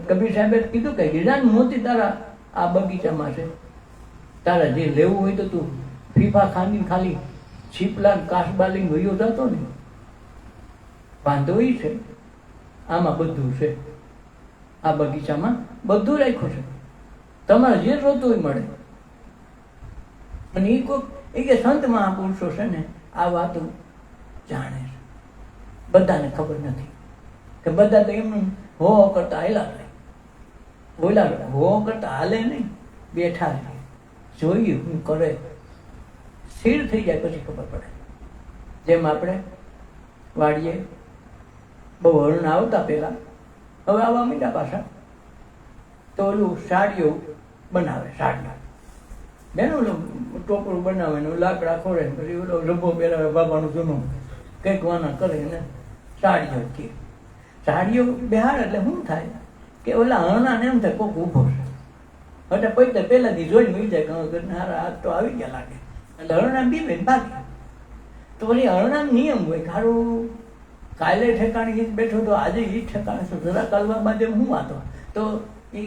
કબીર સાહેબે કીધું કે હીરા મોતી તારા આ બગીચામાં છે, તારા જે લેવું હોય તો તું ફીફા ખાંડી ખાલી છીપલા કાસબાલી વયો જતો ને. વાંધો એ છે આમાં બધું છે, આ બગીચામાં બધું રાખ્યું છે, તમારે જે જોતું હોય મળે. અને એ કોઈક એ કે સંત મહાપુરુષો છે ને આ વાતો જાણે છે, બધાને ખબર નથી. કે બધા તો એમનું હો કરતા હાલા રહે, બોલા હો કરતા હાલે નહીં, બેઠા રહે, જોઈએ હું કરે, સ્થિર થઈ જાય પછી ખબર પડે. જેમ આપણે વાડીએ બહુ હરણ આવતા પહેલા, હવે આવવા માંડ્યા પાછા, તો ઓલું સાડીઓ બનાવે, સાડીઓ બેન ઓલું ટોપરું બનાવે ને લાકડા ખોરે, પછી ઓલો રબ્બો પહેરાવે બાબાનું જૂનું, કંઈક વાના કરે ને સાડીઓ કે સાડીઓ બેહાડ. એટલે શું થાય કે ઓલા હરણાને એમ થાય કોક ઊભો છે, એટલે પછી પહેલાથી જોઈને મી જાય કે હારા હાથ તો આવી ગયા લાગે, એટલે હરણા બીવે ભાગે. તો ઓલી હરણા નિયમ હોય કે હારું કાલે ઠેકાણે એ જ બેઠો તો આજે એ જ ઠેકાણે છે, જરા કાલવા બાદ એમ હું વાતો. તો એ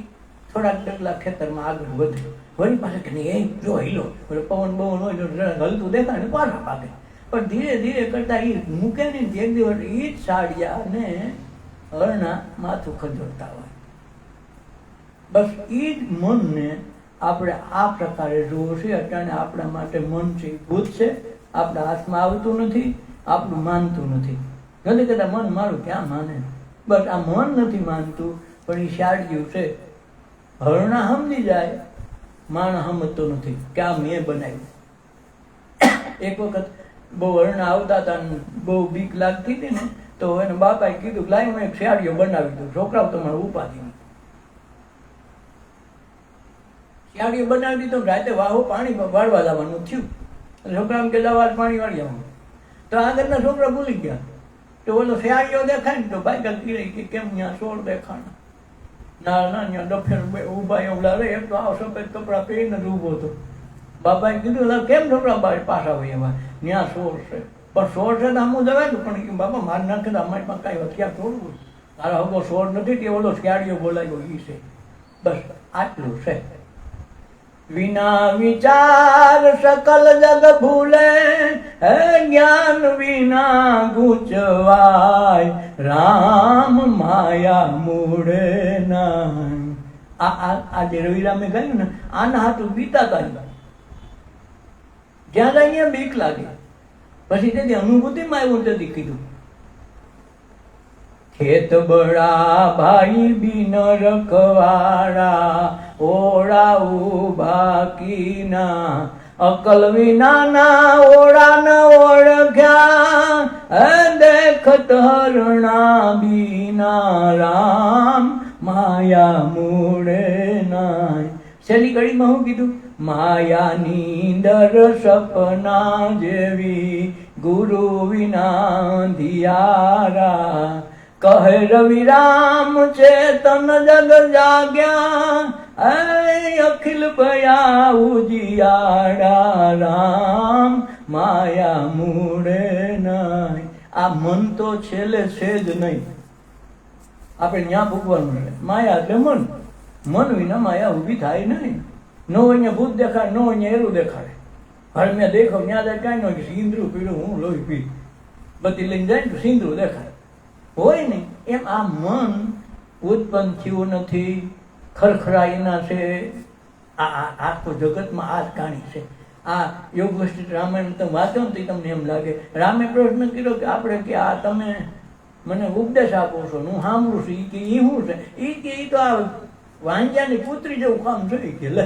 થોડાક ડગલા ખેતરમાં આગળ વધે, વળી પાસે કે નહીં એ જો હિલો, પવન બવન હોય તો જરા હલતું દેખાય ને પાછા ભાગે. પણ ધીરે ધીરે કરતા એ મૂકે ને એક દિવસ એ જ સાડિયા ને હરણા માથું ખંજોળતા હોય. બસ એ જ મનને આપણે આ પ્રકારે જોવું છે. અટાણે આપણા માટે મન છે ભૂત છે, આપણા હાથમાં આવતું નથી, આપણું માનતું નથી. નથી કહેતા મન મારું ક્યાં માને, બસ આ મન નથી માનતું. પણ એ શાળિયું છે, હરણા સમજી જાય, માણસ સમજતો નથી કે આ મેં બનાવ્યું. એક વખત બહુ હરણા આવતા હતા ને બહુ બીક લાગતી હતી ને, તો એને બાપાએ કીધું લાઈ હું એક શાળિયો બનાવી દઉં, છોકરાઓ તમારે ઉપાધિ નહીં. શાળિયો બનાવી દીધો, રાતે વાહો પાણી વાળવા જવાનું થયું, છોકરાઓ કે દવા પાણી વાળી આવવાનું. તો આગળના છોકરા ભૂલી ગયા. તો ઓલો શાળિયો દેખાય ને તો બાઈક કીધે કે કેમ ત્યાં સોળ દેખાણા, ના ના ત્યાં ડફેર ઉભા એવડા રે, એમ તો આવ સફેદ કપડા પહેરીને જ ઊભો હતો. બાપાએ કીધું કેમ છોકરા પાછા હોય એવા, ત્યાં સોળ છે. પણ સોળ છે તો આમ જવાય ને, પણ બાપા મારે નાખે તો અમારી પાસે કાંઈ હથિયાર થોડું, તારા હગો સોળ નથી કે ઓલો શાળિયો બોલાયો એ છે. બસ આટલું છે. વિના વિચાર સકલ જગ ભૂલે, હે જ્ઞાન વિના ગુચવાય, રામ માયા મૂળે ના. આ જે રવિરામે ગાયું ને આના હાથું બીતા ગાયું, જ્યાં જાય બીક લાગે. પછી તેથી અનુભૂતિમાં આવ્યું તેથી કીધું, ખેત બડા ભાઈ બિન રખવાડા, ઓળા ઉભા કીના, અકલ વિનાના ઓળા ન ઓળખ્યા, દેખત હરણા બીના, રામ માયા મૂળે નાય. છેલ્લી કડીમાં હું કીધું, માયાની દર સપના જેવી, ગુરુ વિના ધિયારા, કહે રવિરામ ચેતન જગ જાગ્યા, અખિલ ભયા ઉજિયાડા, રામ માયા મૂળે નાય. આ મન તો છેલ્લે છે જ નહીં, આપણે ન્યા ભૂગવાનું છે. માયા એટલે મન, મન વિના માયા ઊભી થાય નહીં. નો અહીંયા ભૂત દેખાય, નો અહીંયા એરું દેખાડે. હવે મેં દેખો ત્યાં જાય કાંઈ ન હોય, સિંદરું પીડું હું લોહી પી બધી લઈને જાય ને સિંદરું દેખાય હોય ને. એમ આ મન ઉત્પન્ન થયું નથી, ખરખરાઈના છે. આ તો જગતમાં આ જ કહાણી છે. આ યોગવશિષ્ઠ રામાયણ તમે વાંચો ને તો તમને એમ લાગે, રામે પ્રશ્ન કર્યો કે આપણે કે આ તમે મને ઉપદેશ આપો છો, હું સાંભળું છું, એ કે એ શું છે? એ કે એ તો આ વાંજ્યાની પુત્રી જેવું કામ છે. કે લે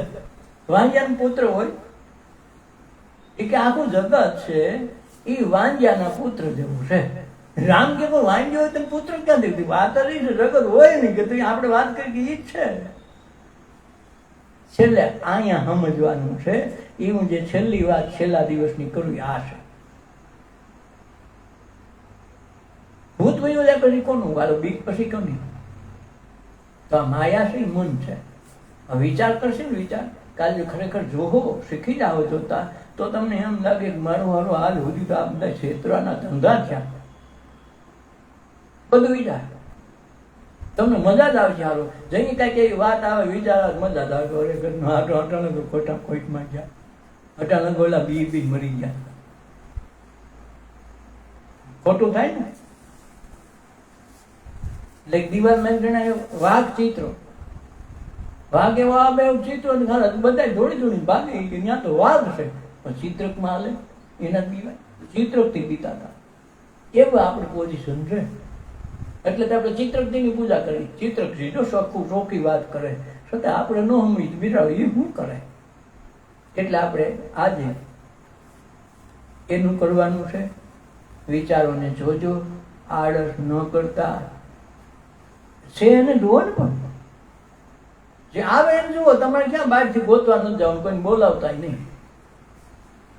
વાંજ્યાનો પુત્ર હોય એ કે આખું જગત છે એ વાંજ્યાના પુત્ર જેવું છે. રામ કે પણ વાંજ્યો હોય તો પુત્ર ક્યાં દેખતી? વાત જ છે, જગત હોય નહીં કે આપણે વાત કરી કે ઈ જ છે. છેલ્લે અહીંયા સમજવાનું છે. એ હું જે છેલ્લી વાત છેલ્લા દિવસની કરું આ છે. ભૂત વયું જાય પછી કોનું વાલો? બીક પછી કોની? તો આ માયા છે, મન છે. વિચાર કરશે ને, વિચાર કાલે ખરેખર જોહો, શીખી જાઓ જોતા, તો તમને એમ લાગે કે મારો હાલ સુધી તો આ બધા ક્ષેત્રના ધંધા થયા. બધું વિચાર તમને મજા જ આવશે. હારો જઈને કાંઈક એવી વાત આવે, વિચાર આવે, મજા જ આવે. અટાણે ખોટા ખોટમાં ગયા, અટાણે ગોલા બી મરી ગયા. ખોટું થાય ને. એટલે દિવાલમાં જણાય વાઘ ચિત્રો, વાઘ એવા આવે એવું ચિત્રો બધા જોડી ભાગે કે ત્યાં તો વાઘ છે, પણ ચિત્રકમાં હાલે એના દીવાય ચિત્રકથી બીતા હતા. એવું આપણે પોઝિશન છે. એટલે તો આપણે ચિત્રકજીની પૂજા કરી. ચિત્રકજી જો ચોખ્ખી વાત કરે છતાં આપણે ન સમજી બિચારો એ શું કરે. એટલે આપણે આજે એનું કરવાનું છે. વિચારોને જોજો, આળસ ન કરતા છે એને જુઓ ને. પણ જે આવે એને જુઓ. તમારે ક્યાં બહારથી ગોતવા નથી જવાનું, કોઈને બોલાવતા નહીં.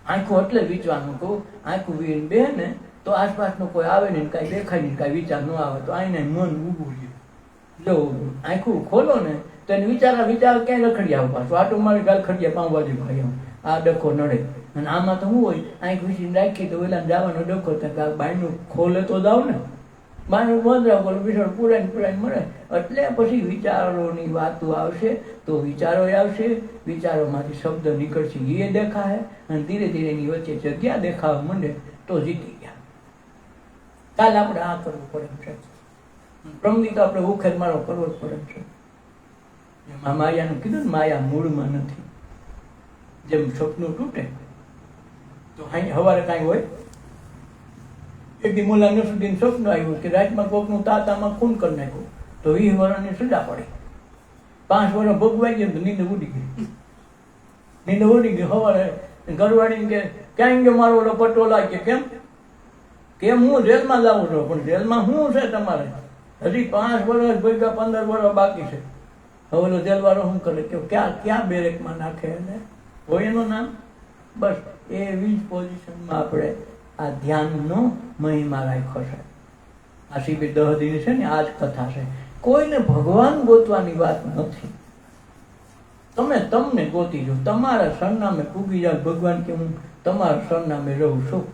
આંખું એટલે વિચવાનું કહું, આંખું વીણ બે ને તો આસપાસનું કોઈ આવે ને કાંઈ દેખાય નહીં, કાંઈ વિચાર ન આવે તો આઈને મન ઊભું રહે. જો આંખું ખોલો ને તો એને વિચાર ક્યાંય રખડી આવે. પાછું આટું મારી ગાલ ખડીયા પાઉંભાજી ખાઈ આવું, આ ડખો નડે. અને આમાં તો શું હોય, આંખ વીસીને રાખી તો ઓલા જવાનો ડખો થાય. બાયનું ખોલે તો જાવ ને, બાયનું બંધ રાખો બિચારો પુરાઈને મળે. એટલે પછી વિચારોની વાતો આવશે તો વિચારો આવશે, વિચારોમાંથી શબ્દ નીકળશે એ દેખાય, અને ધીરે ધીરે એની વચ્ચે જગ્યા દેખાવા માંડે તો જીતી ગયા. કાલે આપણે આ કરવું પડે છે. પ્રમદી તો આપણે ઉખેર મારો કરવો જ પડે છે. એમાં માયાનું કીધું ને, માયા મૂળમાં નથી. જેમ સપનું તૂટે તો સવારે કાંઈ હોય. એક દી મુલા નસુદ્દીન સપનું આવ્યું કે રાતમાં કોકનું તાતામાં ખૂન કરી નાખ્યું, તો 20 વર્ષની સજા પડી. 5 વર્ષ ભોગવાઈ ગયું તો નીંદ ઉડી ગઈ. સવારે ઘરવાળી કે ક્યાં ગયો મારો ઓલો પટોલા? કે કેમ હું જેલમાં જાઉં છું. પણ જેલમાં શું છે તમારે? હજી 5 વર્ષ ભેગા 15 વર્ષ બાકી છે. હવે ઓલો જેલવાળો શું કરે કે ક્યાં બેરેકમાં નાખે એને હોય એનું નામ. બસ એવી જ પોઝિશનમાં આપણે આ ધ્યાનનો મહિમા રાખ્યો છે. આ શિબિર 10 દિન છે ને, આ જ કથા છે. કોઈને ભગવાન ગોતવાની વાત નથી. તમને ગોતી જો, તમારા સરનામે પૂગી જાવ. ભગવાન કે હું તમારા સરનામે રહું છું.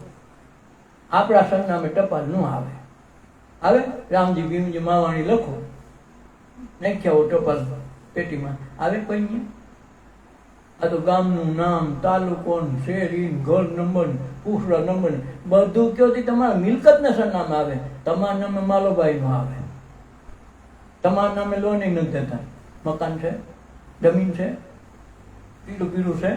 આપણા સરનામે ટપાલ ન આવે. રામજી ભીમજી માવાણી લખો, નાખ્યા ટપાલ પેટીમાં આવે કોઈ નહીં. આ તો ગામનું નામ, તાલુકો, શેરી, ઘર નંબર, પૂછડા નંબર બધું કયો તમારા મિલકતને સરનામે આવે. તમારા નામે માલોભાઈ નો આવે, તમારા નામે લોન નથી દેતા. મકાન છે, જમીન છે, પીળું છે,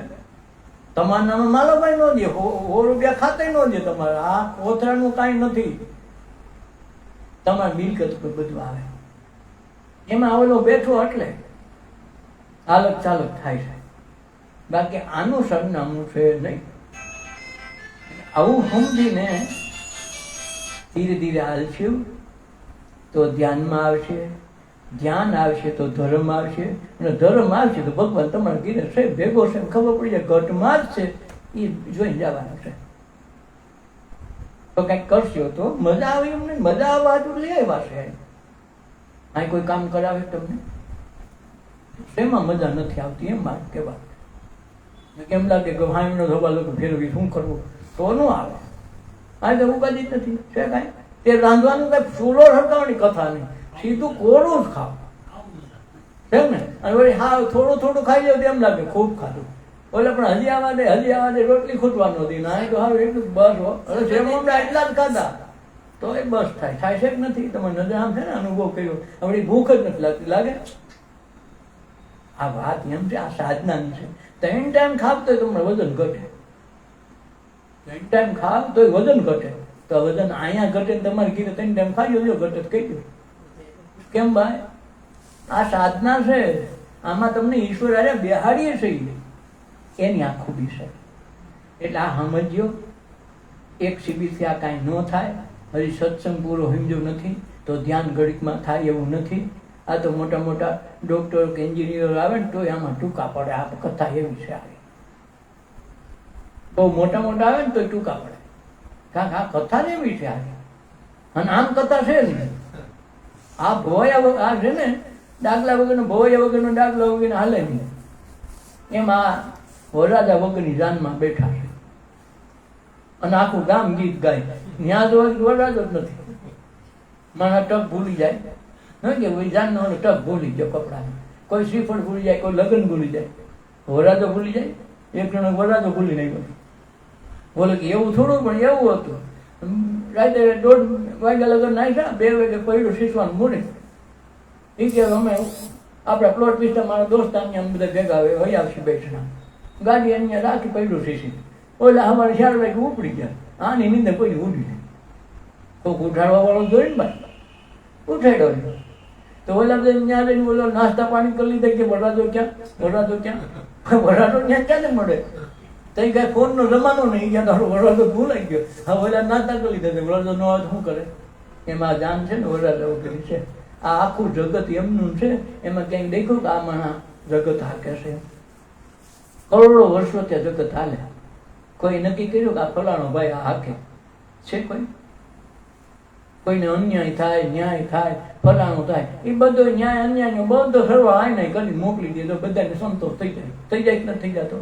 તમારા નામે માલોભાઈ નો દે. 100 રૂપિયા ખાતે નો દે. તમારે આ કોથરાનું કાંઈ નથી. તમારી મિલકત પર બધું આવે. એમાં આવેલો બેઠો એટલે હાલત ચાલક થાય છે. બાકી આનું સરનામું છે નહીં. આવું સમજીને ધીરે ધીરે હાલશું તો ધ્યાનમાં આવશે. ધ્યાન આવશે તો ધર્મ આવશે, અને ધર્મ આવશે તો ભગવાન તમારા ઘીરે છે ભેગો છે ખબર પડી જાય. ઘટમાં જ છે એ જોઈને જવાનું છે. તો કંઈક કરશો તો મજા આવે. એમને મજા આવવા તો લઈ આવ્યા છે. અહીં કોઈ કામ કરાવે તમને, શેમાં મજા નથી આવતી એમ વાત કેવા. કેમ લાગે કે હાઈનો ધોબા લોકો ફેરવી શું કરવું તો ન આવે. આ તો ઉપાધિ જ નથી છે કાંઈ. તે રાંધવાનું કાંઈ ચૂલો હરકાવવાની કથા નહીં, સીધું કોરું જ ખાવ છે ને. અને વળી હા થોડું ખાઈ જાવ એમ લાગે ખૂબ ખાધું. ઓલે પણ હજી આવા દે રોટલી ખૂટવાનો હતી ને. તો હા એટલું બસ એટલા જ ખાધા તો એ બસ થાય છે કે નથી? તમે નજર આમ છે ને અનુભવ કર્યો. હવે ભૂખ જ નથી લાગતી લાગે. આ વાત એમ છે, આ સાધનાની છે. 3 ટાઈમ ખાવ તો તમને વજન ઘટે. 3 ટાઈમ ખાવ તો વજન ઘટે. તો વજન અહીંયા ઘટે તમારે કીધું 3 ટાઈમ ખાઈ જો ઘટે કહી દો. કેમ ભાઈ? આ સાધના છે. આમાં તમને ઈશ્વર અરે બેહાડીએ છે એની આ ખૂબી છે. એટલે આ સમજ્યો એક શિબિરથી આ કાંઈ ન થાય. હજી સત્સંગ પૂરો સમજો નથી તો ધ્યાન ઘડીકમાં થાય એવું નથી. આ તો મોટા મોટા ડોક્ટરો કે એન્જિનિયરો આવે ને તો આમાં ટૂંકા પડે. આ કથા એવી છે, આવી બહુ મોટા મોટા આવે ને તો ટૂંકા પડે, કારણ કે આ કથા જ એવી છે આવી. અને આમ કથા છે ને, આ ભોયા આ છે ને, ડાગલા વગરનો ભોયા વગરનો ડાગલા વગરનો હાલે નહીં. એમાં વરરાજા વગરની જાનમાં બેઠા છે અને આખું ગામ ગીત ગાય. ત્યાં તો વરરાજો જ નથી. મારા ટક ભૂલી જાય ન કે ભાઈ જાનનો ટક ભૂલી ગયો કપડાને, કોઈ શ્રીફળ ભૂલી જાય, કોઈ લગ્ન ભૂલી જાય, વરરાજો ભૂલી જાય. એક જણો વરરાજો ભૂલી નહીં ગયો. બોલે કે એવું થોડું, પણ એવું હતું. રાતે 1:30 વાગ્યા લગ્ન નાખ્યા, 2 વાગે પડ્યું શીશવાનું મૂડી. એ કે અમે આપણા પ્લોટ વિસ્તાર મારા દોસ્ત અહીંયા બધા ભેગા આવે, વહી આવશે બેઠના ગાડી અહીંયા રાખી પડ્યું શીશી. ઓલા અમારે 4 વાગે ઉપડી ગયા. આની નીંદર કોઈ ઉડી નહીં. કોઈક ઉઠાડવા વાળો જોઈ ને ભાઈ, ઉઠાડ્યો. તો ઓલા બધા ત્યાં જઈને બોલો નાસ્તા પાણી કરી લીધા કે વરરાજો ક્યાં, વરરાજો ક્યાં, વરરાજો ત્યાં ક્યાં મળે. તઈ કઈ ફોન નો જમાનો નહીં, ગયા તારો વરરાજો ભૂલાઈ ગયો. હા ઓલા નાસ્તા કરી લીધા, વરરાજો ન આવે શું કરે. એમાં જાન છે ને વરરાજો કરી છે. આ આખું જગત એમનું છે. એમાં ક્યાંક દેખ્યું કે આ માણા જગત હાકે છે. કરોડો વર્ષો ત્યાં જગત હાલે. કોઈ નક્કી કર્યું કે આ ફલાણો ભાઈ આ હાકે છે? કોઈને અન્યાય થાય, ન્યાય થાય, ફલાણું થાય, એ બધો ન્યાય અન્યાય બધો સર્વ આઈને કરી મોકલી દીધો. બધાને સંતોષ થઈ જાય. થઈ જાય કે નથી જતો?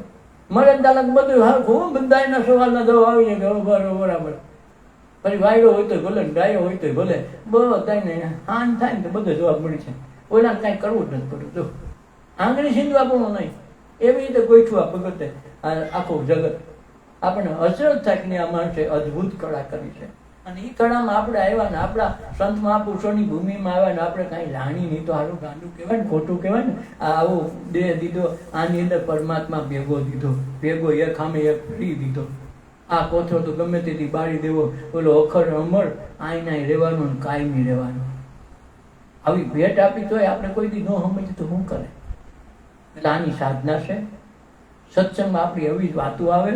મરે તાલક બધું હરખું. બધા એના સવાલના જવાબ આવી જાય બરાબર. પછી વાયડો હોય તો ભલે, ગાયો હોય તો ભલે, બધાને હાન થાય ને તો બધો જવાબ મળી છે. ઓલા કાંઈ કરવું જ નથી પડતું. જો આંગળી સીંધવા પણ નહીં. એવી રીતે ગોઠવું આ ભગતે આખું જગત. આપણને અચરજ થાય કે આ માણસે અદભુત કળા કરી છે. અને એ કળામાં આપણે આવ્યા ને, આપણા સંત મહાપુરુષોની ભૂમિમાં આવ્યા ને, આપણે કાંઈ જાણી નહીં તો સારું ગાંડું કહેવાય ને, ખોટું કહેવાય ને. આવું દેહ દીધો, આની અંદર પરમાત્મા ભેગો દીધો, ભેગો એક સામે એક ફરી દીધો. આ કોથળો તો ગમે તેથી બાળી દેવો, ઓલો અખર અમર આઈના રહેવાનું ને કાયમી રહેવાનું. આવી ભેટ આપી તોય આપણે કોઈ દી ન સમજે તો શું કરે. એટલે આની સાધના છે. સત્સંગમાં આપણી એવી જ વાતો આવે,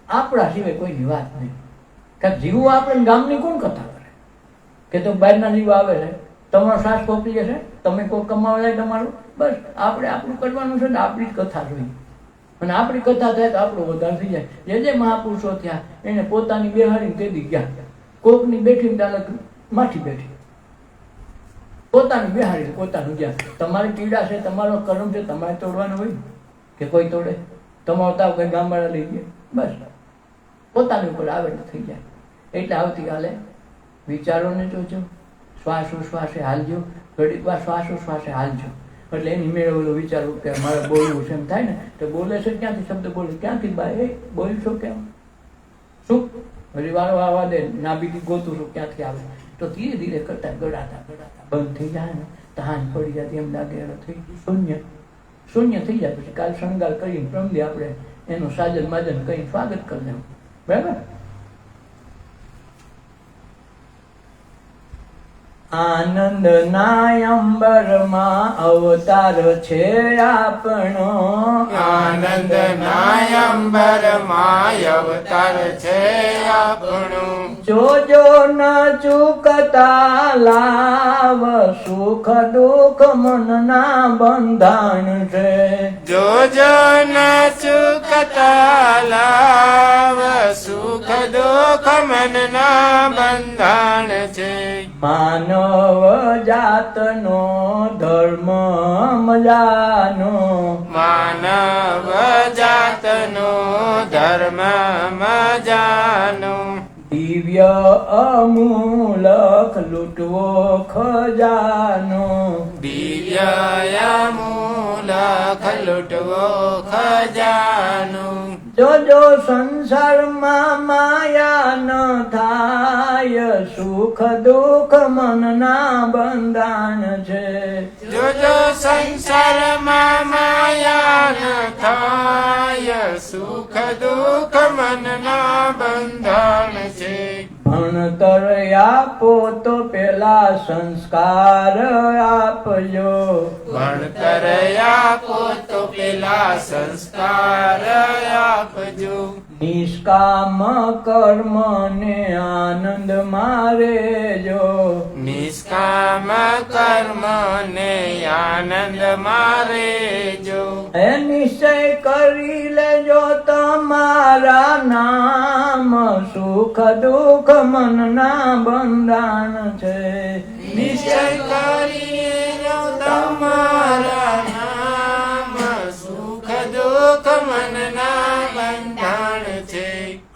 આપણા સિવાય કોઈની વાત નહીં. કારણ જીવો આપણે ગામની કોણ કથા કરે કે તો બહારના જીવો આવે છે, તમારો શ્વાસ ખોપી જશે, તમે કોઈ કમાવા જાય તમારું, બસ આપણે આપણું કરવાનું છે ને આપણી જ કથા જોઈએ. અને આપણી કથા થાય તો આપણું વધારે થઈ જાય. જે મહાપુરુષો થયા એને પોતાની બેહાડીને તેદી ગયા. કોકની બેઠી તાલક માઠી બેઠી, પોતાની બેહાડી પોતાનું ગયા. તમારી પીડા છે, તમારો કર્મ છે, તમારે તોડવાનું હોય કે કોઈ તોડે? તમારો તાવ કઈ ગામવાળા લઈ ગયા, બસ પોતાની ઉપર આવે થઈ જાય. એટલે આવતીકાલે વિચારોને જોજો, શ્વાસોશ્વાસે હાલજો, ઘડીક વાર શ્વાસોશ્વાસે હાલજો. એટલે એની મેળે ઓલો વિચારવું કે મારે બોલવું છે એમ થાય ને, તો બોલે છે ક્યાંથી શબ્દ બોલે, ક્યાંથી બાય બોલશો કેમ, શું હજી વારો આવવા દે, નાભીથી ગોતું છું ક્યાંથી આવે, તો ધીરે ધીરે કરતા ગળાતા બંધ થઈ જાય ને, તહાન પડી જાય એમ લાગે થઈ શૂન્ય શૂન્ય થઈ જાય. પછી કાલ શણગાર કરીને પ્રમદે આપણે એનું સાજન માજન કઈ સ્વાગત કરી દેવું. બરાબર. આનંદ ના અંબરમાં અવતાર છે આપણો, આનંદ ના અંબરમાં અવતાર છે આપણું. જોજો ન ચૂકતા લાવ, સુખ દુઃખ મનના બંધાણ છે. જોજો ન ચૂકતા લાવ, સુખ દુઃખ મનના બંધાણ છે. માનવ જાતનો ધર્મ મજાનો, માનવ જાતનો ધર્મ મજાનો. દિવ્ય અમૂલક લૂંટવો ખજાનો, દિવ્ય અમૂલક લૂંટવો ખજાનો. જોજો સંસારમાં માયા ન થાય, સુખ દુઃખ મનના બંધાણ છે. જોજો સંસારમાં માયા ન થાય, સુખ દુઃખ મનના બંધાણ છે. ભણતર આપો તો પેલા સંસ્કાર આપજો, ભણતર આપો તો પેલા સંસ્કાર આપજો. નિષ્કામ કર્મ ને આનંદ મારે જો, નિષ્કામ કર્મ ને આનંદ મારે જો, હે નિશ્ચય કરી લેજો તમારા નામ, સુખ દુઃખ મનના બંધાણ છે. નિશ્ચય કરી લો તમારા નામ, સુખ દુઃખ મનના બંધાણ છે.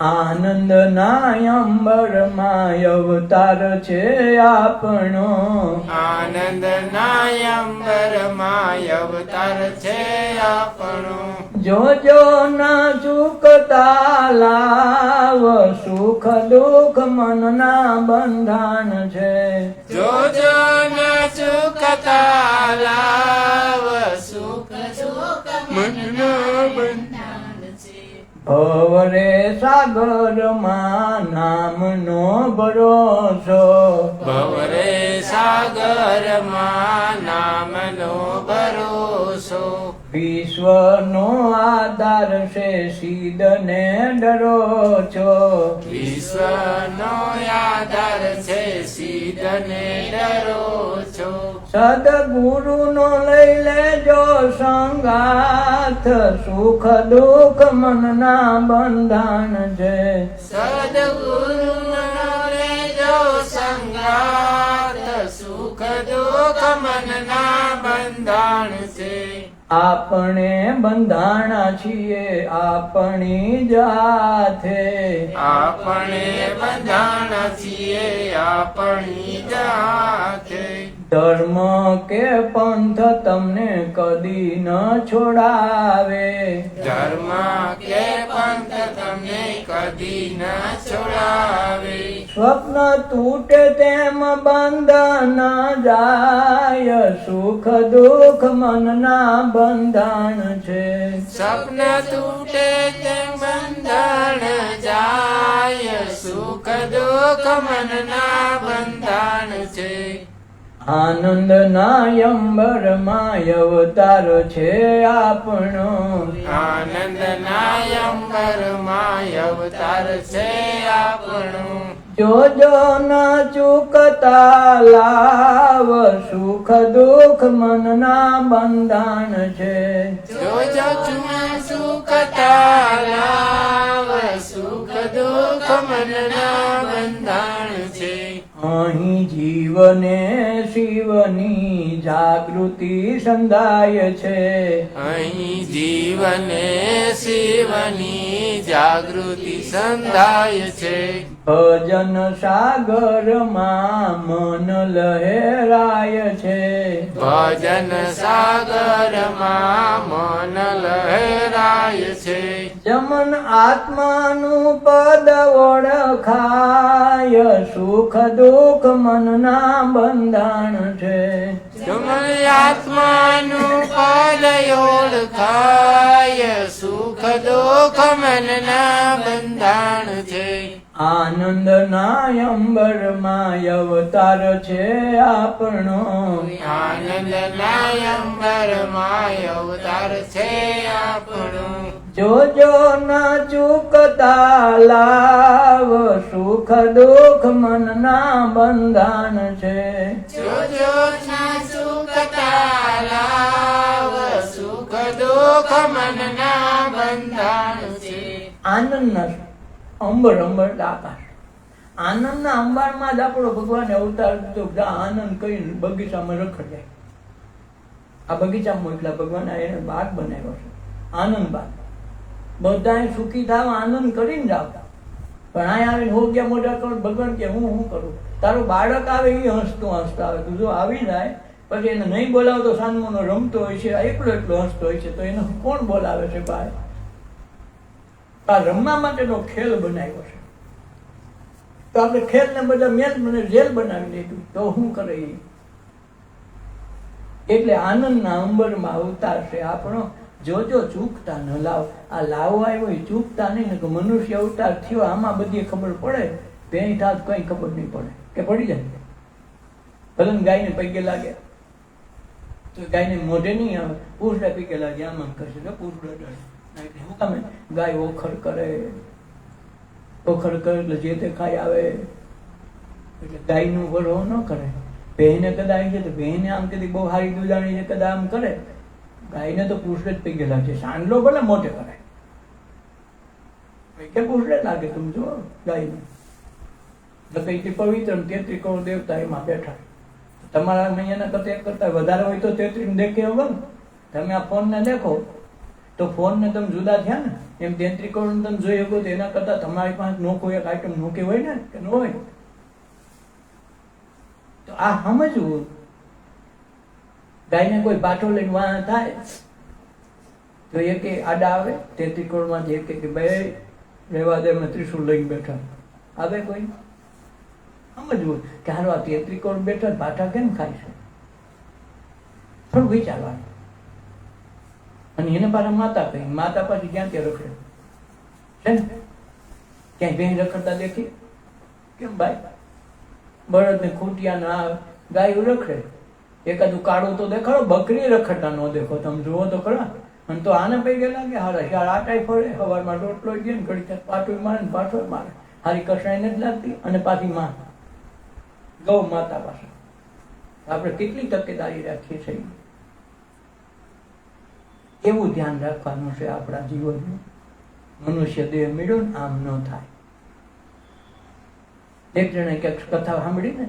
આનંદ ના અંબરમાં અવતાર છે આપણો, આનંદ ના અંબરમાં અવતાર છે આપણો, જોજો ના ચૂકતા લાવ, સુખ દુઃખ મનના બંધાણ છે. જોજો ન ચૂકતા લાવ, સુખ મનના બંધાણ છે. ભવરે સાગરમાં નામનો ભરોસો, ભવરે સાગરમાં નામનો ભરોસો, વિશ્વનો આધાર છે સીધ ને ડરો છો. વિશ્વનો આધાર છે સીધને ડરો છો. સદગુરુનો લઈ લેજો સંગાથ, સુખ દુઃખ મનના બંધાણ છે. સદગુરુનો લેજો સંગાત, સુખ દુઃખ મનના બંધાણ છે. આપણે બંધાણા છીએ આપણી જાતે, આપણે બંધાણ છીએ આપણી જાતે. ધર્મ કે પંથ તમને કદી ન છોડાવે, ધર્મ કે પંથ તમને કદી ન છોડાવે. સ્વપ્ન તૂટે તેમ બંધન જાય, સુખ દુઃખ મનના બંધાણ છે. સપન તૂટે તે બંધન જાય, સુખ દુઃખ મનના બંધાણ છે. આનંદ ના અંબરમાં અવતાર છે આપણો, આનંદ ના અંબરમાં અવતાર છે આપણો, જોજો ન ચૂકતા લાવ, સુખ દુઃખ મનના બંધાણ છે. જોજો સુખતા લાવ, સુખ દુઃખ મનના બંધાણ છે. અહીં જીવને શિવની જાગૃતિ સંધાય છે, અહીં જીવને શિવની જાગૃતિ સંધાય છે. ભજન સાગરમાં મન લહેરાય છે, ભજન સાગરમાં મન લહેરાય છે. જમન આત્માનું પદ ઓળખાય, સુખ દુઃખ મનના બંધાણ છે. તમારી આત્માનું પદ ઓળખાય, સુખ દુઃખ મનના બંધાણ છે. આનંદ ના અંબરમાં અવતાર છે આપણો, આનંદ ના અંબરમાં અવતાર છે આપણો, જોજો ન ચૂકતા લાવ, સુખ દુઃખ મનના બંધાણ છે. જોજો ના ચૂકતા લાવ, સુખ દુઃખ મનના બંધાણ છે. આનંદના અંબર અંબર આકાશ, આનંદના અંબારમાં જ આપણો ભગવાને અવતાર દીધો. આનંદ કહીને બગીચામાં રખડે. આ બગીચામાં એટલા ભગવાને એને બાગ બનાવ્યો છે, આનંદ બાગ. બધાએ સુખી થાવ, આનંદ કરીને જાવ. પણ અહીંયા આવીને હો ગયા મોઢા કરો, ભગવાન કે હું કરું? તારું બાળક આવે એ હસતો આવે. તું જો આવી જાય પછી એને નહીં બોલાવો તો સાનમોનો રમતો હોય છે, એકલો હસતો હોય છે, તો એને કોણ બોલાવે છે? ભાઈ, આ રમવા માટેનો ખેલ બનાવ્યો છે. તો આપણે ખેલને બધા મેલ મને જેલ બનાવી દીધું તો શું કરે? એટલે આનંદના અંબરમાં અવતાર છે આપણો. જોજો ચૂકતા ન લાવ. આ લાવવા આવ્યો એ ચૂકતા નહીં ને કે મનુષ્ય અવતાર થયો આમાં બધી ખબર પડે, ભેંઈ થાત કઈ ખબર નહીં પડે કે પડી જાય. ભલે ગાયને પૈકે લાગે તો ગાયને મોઢે નહીં આવે, પૂછડા પીકે લાગે આમ કરશે કે પૂછડા ડરે. શું કામે? ગાય ઓખર કરે, પોખર કરે એટલે જે તે ખાઈ આવે. એટલે ગાયનું વરો ન કરે. બહેને કદાચ છે તો બહેને આમ કદી બહુ સારી દુજાણી છે કદાચ આમ કરે, ગાયને તો પૂછડે જ પી ગયેલા છે. સાંડલો ભલે મોટે કરે, કે પૂછડે લાગે. તમે જુઓ ગાયને કઈ પવિત્ર 33 કરોડ દેવતા એમાં બેઠા. તમારા અહીંયાના કરતા વધારે હોય તો 33 દેખે હવે. તમે આ ફોન ને દેખો તો ફોન ને તમે જુદા થયા ને, એમ 33 કરોડ તમે જોઈ શકો તો એના કરતા તમારી પાસે નોખો એક આઈટમ નોખી હોય ને કે ન હોય. તો આ સમજવું. ગાયને કોઈ પાછો લઈને વાહ થાય તો એક આડા આવે 33 કરોડ માંથી એક ભાઈ રહેવા દે, મેં ત્રિશુલ લઈને બેઠા આવે કોઈ. સમજવું કે હારો આ 33 કરોડ બેઠા પાછા કેમ ખાય છે, થોડું વિચારવાનું. અને એને પાછા માતા કહી, માતા પાછી ક્યાં ત્યાં રખડે છે ને, ક્યાંય બેન રખડતા દેખી કેમ ભાઈ? બળદ ને ખૂટિયા ના ગાયું રખડે, એકાદું કાળું તો દેખાડો, બકરી રખડતા ન દેખો. તમે જુઓ તો ખરા. અને તો આને પૈ ગયેલા કે હારા યાર આટાઈ ફરે, સવારમાં રોટલો ગયો ને ઘડી પાટું મારે ને પાછો મારે, હારી કસાઈ નથી લાગતી. અને પાછી માં ગૌ માતા પાસે આપણે કેટલી તકેદારી રાખીએ છીએ. એવું ધ્યાન રાખવાનું છે આપણા જીવનનું. મનુષ્ય દેહ મળ્યો ને આમ ન થાય. એક જણે ક્યાંક કથા સાંભળી ને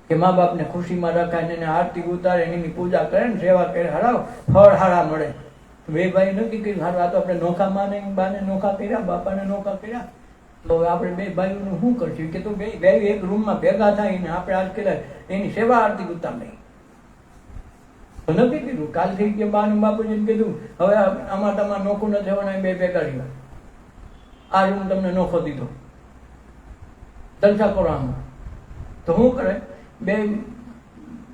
કે મા બાપને ખુશીમાં રખાય ને આરતી ઉતારે, એની પૂજા કરે ને સેવા કરે, હરાવ ફળ હારા મળે. બે ભાઈ નક્કી કર્યું હારું આ તો આપણે નોખા માને બાને નોખા કર્યા, બાપાને નોખા કર્યા, તો આપણે બે ભાઈઓનું શું કરશું? કે તું બે એક રૂમમાં ભેગા થાય ને આપણે આજ કર્યા એની સેવા આરતી ઉતાર. નક્કી કીધું કાલથી કે બાનું બાપુજીને કીધું હવે આમાં તમારે નોખું ન થવાના, બે ભેગા રહ્યા. આ રૂમ તમને નોખો દીધો, જલસા કરો આમાં. તો શું કરે? બે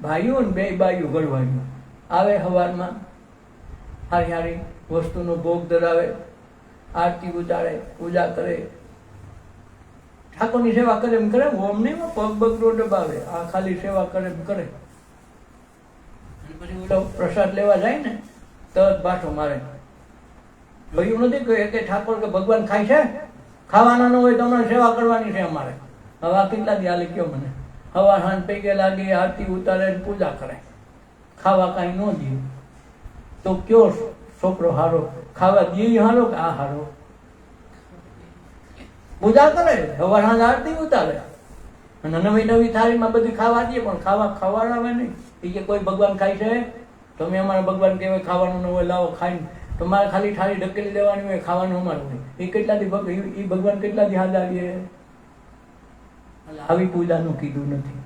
ભાઈઓ ને બે બાઈઓ ગળવાઈઓ આવે, સવારમાં હારી હારી વસ્તુનો ભોગ ધરાવે, આરતી ઉતારે, પૂજા કરે, ઠાકોરની સેવા કરે. એમ કરે ઓમ નહીં પગ બગડો દબાવે, આ ખાલી સેવા કરે એમ કરે. પછી ઓલો પ્રસાદ લેવા જાય ને તરત પાછો મારે. જોયું નથી કે એક ઠાકોર કે ભગવાન ખાય છે? ખાવાના ન હોય તો અમારે સેવા કરવાની છે અમારે. હવે આ કેટલા દી હાલે કયો મને? હવા હાન પૈકે લાગે, આરતી ઉતારે, પૂજા કરે, ખાવા કાંઈ ન દે તો કયો છોકરો હારો? ખાવા દે હારો કે આ હારો? પૂજા કરે, હવા હાન આરતી ઉતારે, અને નવી નવી થાળીમાં બધી ખાવા દે, પણ ખાવા ખવડાવે નહીં. એ કે કોઈ ભગવાન ખાય છે? તમે અમારા ભગવાન કહેવાય ખાવાનું ન હોય લાવો ખાઈને, તમારે ખાલી થાળી ઢકેલી દેવાની હોય, ખાવાનું અમારું હોય. એ કેટલા દી ભગવાન કેટલા દી હાજર આવીએ? આવી પૂજાનું કીધું નથી.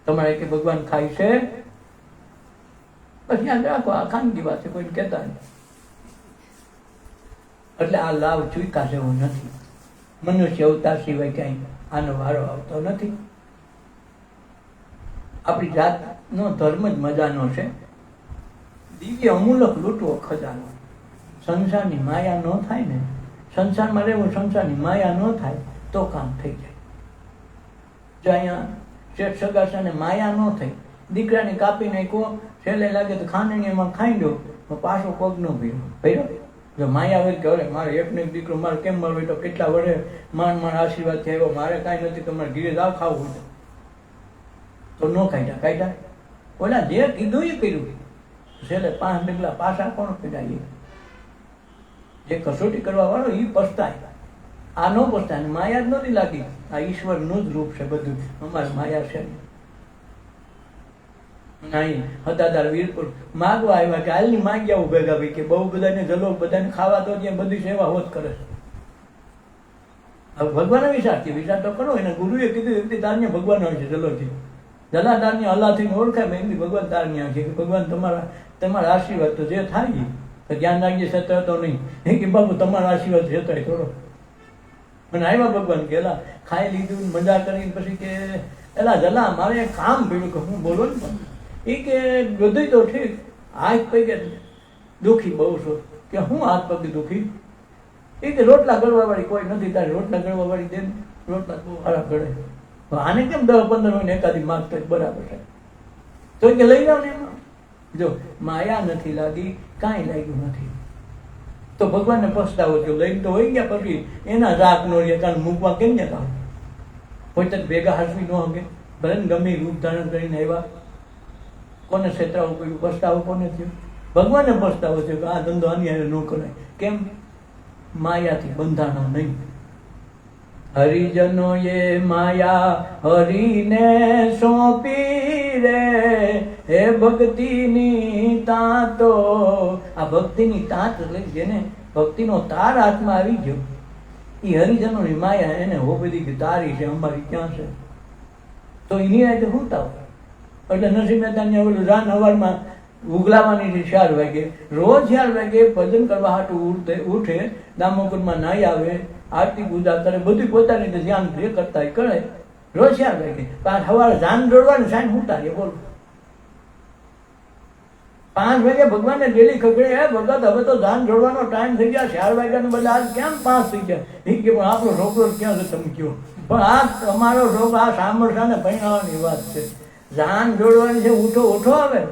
તમારે કે ભગવાન ખાય છે બસ યાદ રાખો, આ ખાનગી વાત છે, કોઈને કહેતા નહીં. એટલે આ લાભ ચૂક્યા જેવો નથી. મનુષ્ય અવતાર સિવાય ક્યાંય આનો વારો આવતો નથી. આપણી જાતનો ધર્મ જ મજાનો છે. દિવ્ય અમૂલક લૂંટવો ખજાનો. સંસારની માયા ન થાય ને, સંસારમાં રહેવું, સંસારની માયા ન થાય તો કામ થઈ જાય. જો અહીંયા શેઠ સગાસાને માયા ન થઈ, દીકરાને કાપી નાખ્યો, છેલ્લે લાગે તો ખાંડણી એમાં ખાઈ ગયો તો પાછો પગ ન ભર્યો. જો માયા હોય કે અરે મારે એકને એક દીકરો મારે કેમ મળવો, તો કેટલા વડે માંડ આશીર્વાદ થયો, મારે કાંઈ નથી, તમારે ઘીરે જાવ ખાવું હોય તો ન કાઢ્યા. ઓલા જે કીધું એ કર્યું, છેલ્લે 5 ડગલા પાછા કોણ પીડાય? જે કસોટી કરવા વાળો એ પસ્તાય, આ ન પસ્તાય. માયા જ નથી લાગી. આ ઈશ્વરનું જ રૂપ છે બધું, અમારે માયા છે નહીં. હતાદાર વીરપુર માગવા આવ્યા કે હાલની માંગ્યા હું ભેગા ભાઈ, કે બહુ બધાને જલો, બધાને ખાવા તો ત્યાં બધી સેવા હોત કરે છે. હવે ભગવાન વિચાર છે, વિચાર તો કરો. એને ગુરુએ કીધું એમથી તારને ભગવાન હોય છે. જલોથી જલા તારની અલ્લાહથી ઓળખાય, મેં એમથી ભગવાન તારની આવે છે. ભગવાન તમારા આશીર્વાદ તો જે થાય તો ધ્યાન રાખજે, સતર તો નહીં. એ કે બાબુ તમારા આશીર્વાદ જતાય થોડો. મને આવ્યા ભગવાન કે એલા ખાઈ લીધું, મજા કરી, પછી કે એલા જલા મારે કામ ભેડું કે હું બોલો ને. એ કે બધું તો ઠીક, હાથ પગે દુઃખી બહુ છો. કે હું હાથ પગે દુઃખી? એ કે રોટલા ગળવા વાળી કોઈ નથી, તારે રોટલા ગળવા વાળી દે, રોટલા બહુ સારા ગળે. આને કેમ 10-15 હોય ને એકાદી માગતો બરાબર છે તો કે લઈ જાવ ને. એમાં જો માયા નથી લાગી, કાંઈ લાગ્યું નથી. તો ભગવાનને પસ્તાવો થયો. લઈને તો હોય ગયા પછી એના રાગ નો રહ્યા, કારણ મૂકવા કેમ ને કામ હોય તો ભેગા હાસવી ન હગે. ભલે ને ગમે એ રૂપ ધારણ કરીને આવ્યા, કોને છેતરાવું પડ્યું, પસ્તાવો કોને થયો? ભગવાનને પસ્તાવો થયો કે આ ધંધો આની હારે ન કરાય. કેમ? માયાથી બંધાણો નહીં. હરિજનો એ માયા હરિને સોંપી રે, હે ભક્તિની તાતો. આ ભક્તિની તાત એટલે જેને ભક્તિનો તાર હાથમાં આવી ગયો એ હરિજનોની માયા એને હો બધી કે તારી છે, અમારી ક્યાં છે? તો એની રીતે શું થાવ? એટલે નરસિંહ મહેતાને ઓલું રાન હવારમાં ઉગલાવાની છે 4 વાગે, રોજ 4 વાગે ભજન કરવા હાટું ઉઠે, દામોકુંડમાં નાઈ આવે, આરતી પૂજા કરે, બધું પોતાની રીતે ધ્યાન જે કરતા હોય કરે, રોજ 4 વાગે. પણ સવારે જાન જોડવાની સાંજ હું તારીએ બોલો 5 વાગે ભગવાનને ડેલી ખગડે, હે ભગત હવે તો જાન જોડવાનો ટાઈમ થઈ ગયા, 4 વાગ્યાને બદલે આજ કેમ 5 થઈ ગયા? એ કે પણ આપણો છોકરો ક્યાં છે તમે કહો? પણ આ તમારો છોકરો આ સામરસા ને ભણાવવાની વાત છે, જાન જોડવાની છે. ઉઠો ઉઠો આવે